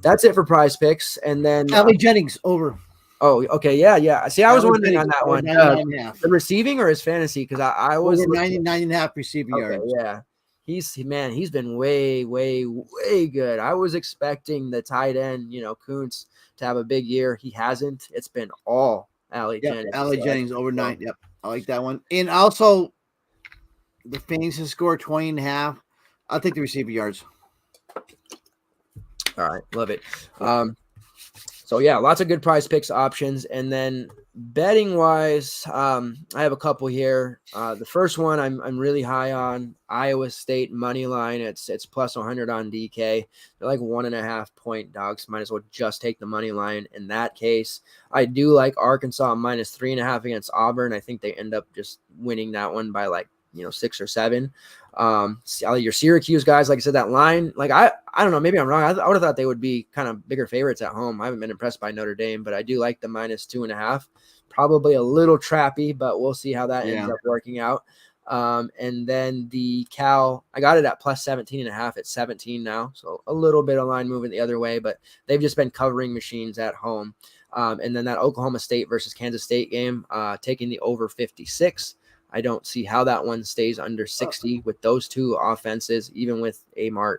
that's it for PrizePicks. And then
Allie Jennings over.
Oh, okay. Yeah. See, I was wondering on that one. The receiving or his fantasy? Because I was
over 99.5 receiving yards.
Yeah. He's been way, way, way good. I was expecting the tight end, Kuntz, to have a big year. He hasn't. It's been all Allie Jennings.
Allie Jennings over 9. Yep. I like that one. And also the fantasy score 20.5. I'll take the receiving yards.
All right. Love it. So yeah, lots of good PrizePicks options. And then betting wise, I have a couple here. The first one I'm really high on, Iowa State money line. It's plus 100 on DK. They're like 1.5 point dogs. Might as well just take the money line in that case. I do like Arkansas minus 3.5 against Auburn. I think they end up just winning that one by 6 or 7. Your Syracuse guys, like I said, that line, I don't know, maybe I'm wrong. I would have thought they would be kind of bigger favorites at home. I haven't been impressed by Notre Dame, but I do like the minus 2.5. Probably a little trappy, but we'll see how that ends up working out. And then the Cal, I got it at plus 17.5 at 17 now. So a little bit of line moving the other way, but they've just been covering machines at home. And then that Oklahoma State versus Kansas State game, taking the over 56. I don't see how that one stays under 60 with those two offenses, even with Amart,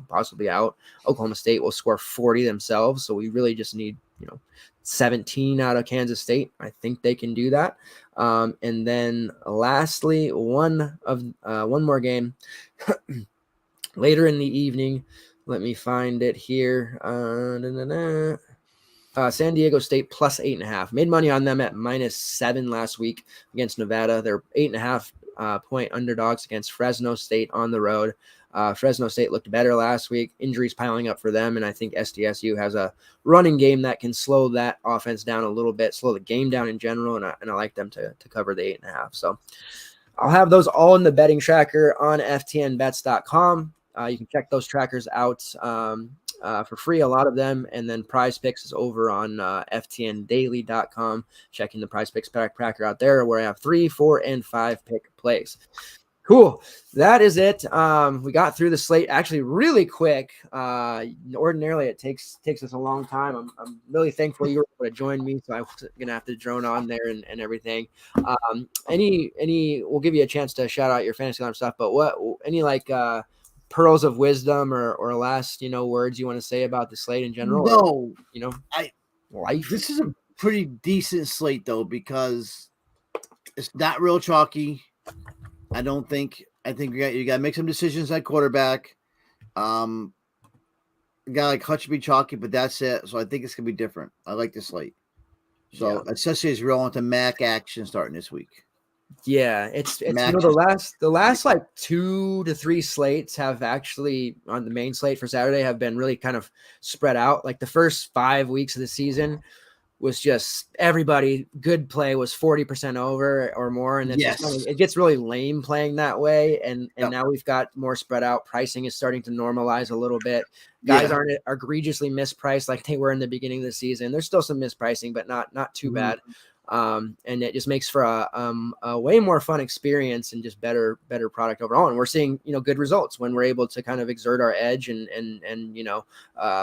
possibly out. Oklahoma State will score 40 themselves. So we really just need, 17 out of Kansas State. I think they can do that. And then lastly, one more game later in the evening. Let me find it here. San Diego State plus 8.5. Made money on them at minus 7 last week against Nevada. They're 8.5 point underdogs against Fresno State on the road. Fresno State looked better last week. Injuries piling up for them, and I think SDSU has a running game that can slow that offense down a little bit, slow the game down in general, and I like them to cover the 8.5. So I'll have those all in the betting tracker on ftnbets.com. You can check those trackers out for free, a lot of them. And then PrizePicks is over on ftndaily.com. Checking the PrizePicks tracker out there where I have 3, 4, and 5 pick plays. Cool. That is it. We got through the slate actually really quick. Ordinarily it takes us a long time. I'm really thankful you were able to join me, so I wasn't gonna have to drone on there and everything. We'll give you a chance to shout out your fantasy alarm stuff, but any pearls of wisdom or last words you want to say about the slate in general?
No,
life.
This is a pretty decent slate though, because it's not real chalky. I think you got to make some decisions at quarterback. A guy like Hutch should be chalky, but that's it. So I think it's gonna be different. I like this slate. So especially as we're on to MAC action starting this week.
Yeah, it's the last like 2 to 3 slates have actually on the main slate for Saturday have been really kind of spread out. Like the first 5 weeks of the season, was just everybody good play was 40% over or more. And it's just it gets really lame playing that way. And now we've got more spread out. Pricing is starting to normalize a little bit. Guys aren't egregiously mispriced like they were in the beginning of the season. There's still some mispricing, but not too bad. And it just makes for a way more fun experience and just better product overall. And we're seeing, good results when we're able to kind of exert our edge and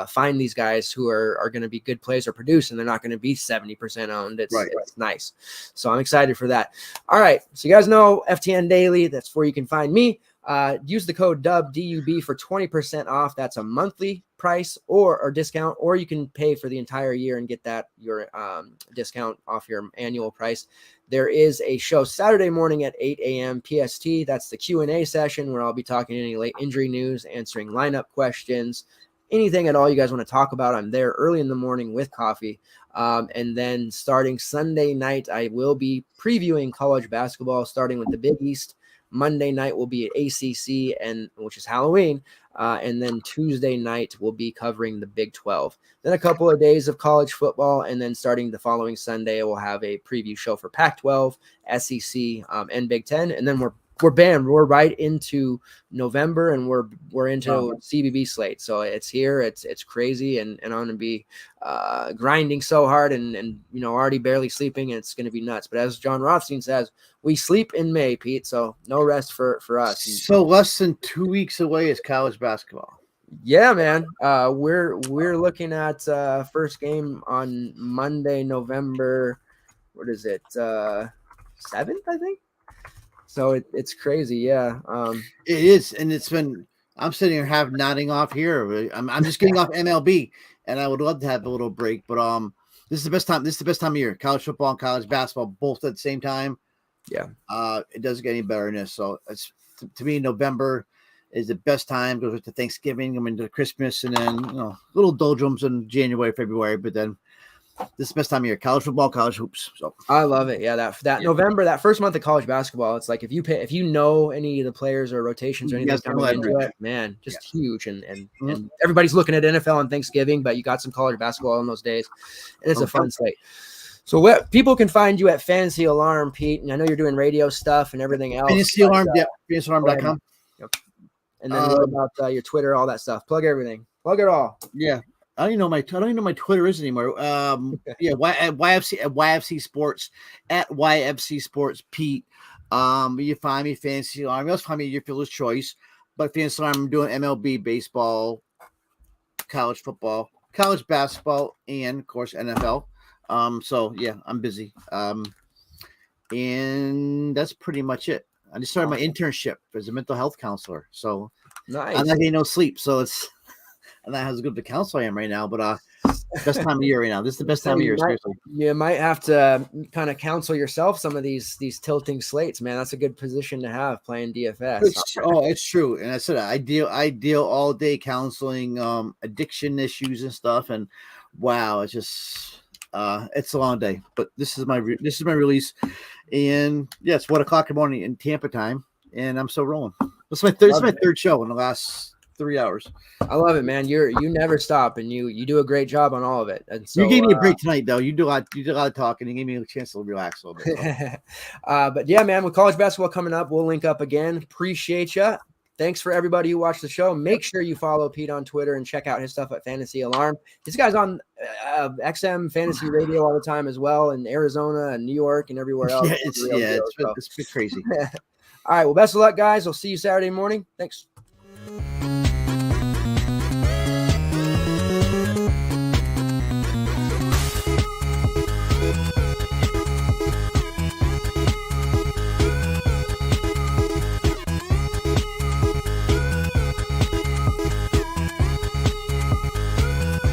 find these guys who are going to be good plays or produce, and they're not going to be 70% owned. It's nice. So I'm excited for that. All right. So you guys know FTN Daily, that's where you can find me. Use the code DUB for 20% off. That's a monthly price or discount, or you can pay for the entire year and get your discount off your annual price. There is a show Saturday morning at 8 a.m. PST. That's the Q&A session where I'll be talking any late injury news, answering lineup questions, anything at all you guys want to talk about. I'm there early in the morning with coffee. And then starting Sunday night, I will be previewing college basketball, starting with the Big East. Monday night will be ACC, which is Halloween. And then Tuesday night we'll be covering the Big 12. Then a couple of days of college football, and then starting the following Sunday, we'll have a preview show for Pac-12, SEC, and Big 10. And then we're banned. We're right into November, and we're into CBB slate. So it's here. It's crazy, and I'm going to be grinding so hard and already barely sleeping, and it's going to be nuts. But as John Rothstein says, we sleep in May, Pete. So no rest for us.
So less than 2 weeks away is college basketball.
Yeah, man. We're looking at first game on Monday, November. What is it? 7th, I think. So it's crazy. Yeah.
It is. And I'm sitting here nodding off here. I'm just getting off MLB, and I would love to have a little break, but this is the best time. This is the best time of year. College football and college basketball, both at the same time.
Yeah.
It doesn't get any better than this. So it's, to me, November is the best time. Goes to Thanksgiving, I'm into Christmas, and then, little doldrums in January, February, but then this is the best time of year. College football, college hoops. So
I love it. Yeah, that November, that first month of college basketball, it's like if you know any of the players or rotations or anything coming into it, man, just huge. And everybody's looking at NFL on Thanksgiving, but you got some college basketball in those days, and it's a fun slate. So people can find you at Fantasy Alarm, Pete, and I know you're doing radio stuff and everything else.
Fantasy Alarm, fantasyalarm.com.
Yep. And then what about your Twitter, all that stuff? Plug everything. Plug it all.
Yeah. I don't even know my Twitter is anymore. At YFC Sports, at YFC Sports Pete. You find me Fantasy Alarm. You also find me your Fielder's Choice, but Fantasy Alarm, I'm doing MLB, baseball, college football, college basketball, and of course NFL. So yeah, I'm busy. And that's pretty much it. I just started my internship as a mental health counselor. So
nice.
I'm not getting no sleep. So it's. And that has good the counsel I am right now, but best time of year right now. This is the best time of year. Seriously,
you might have to kind of counsel yourself some of these tilting slates, man. That's a good position to have playing DFS.
It's true. And I said I deal all day counseling addiction issues and stuff. And wow, it's just it's a long day. But this is my release, and yeah, it's 1:00 in the morning in Tampa time, and I'm still rolling. This is my third show in the last 3 hours.
I love it, man. You never stop, and you do a great job on all of it. And so
you gave me a break tonight, though. You did a lot of talking. You gave me a chance to relax a little bit. So.
But yeah, man, with college basketball coming up, we'll link up again. Appreciate you. Thanks for everybody who watched the show. Make sure you follow Pete on Twitter and check out his stuff at Fantasy Alarm. This guy's on XM Fantasy Radio all the time as well, in Arizona and New York and everywhere else.
It's crazy.
All right, well, best of luck, guys. We'll see you Saturday morning. Thanks.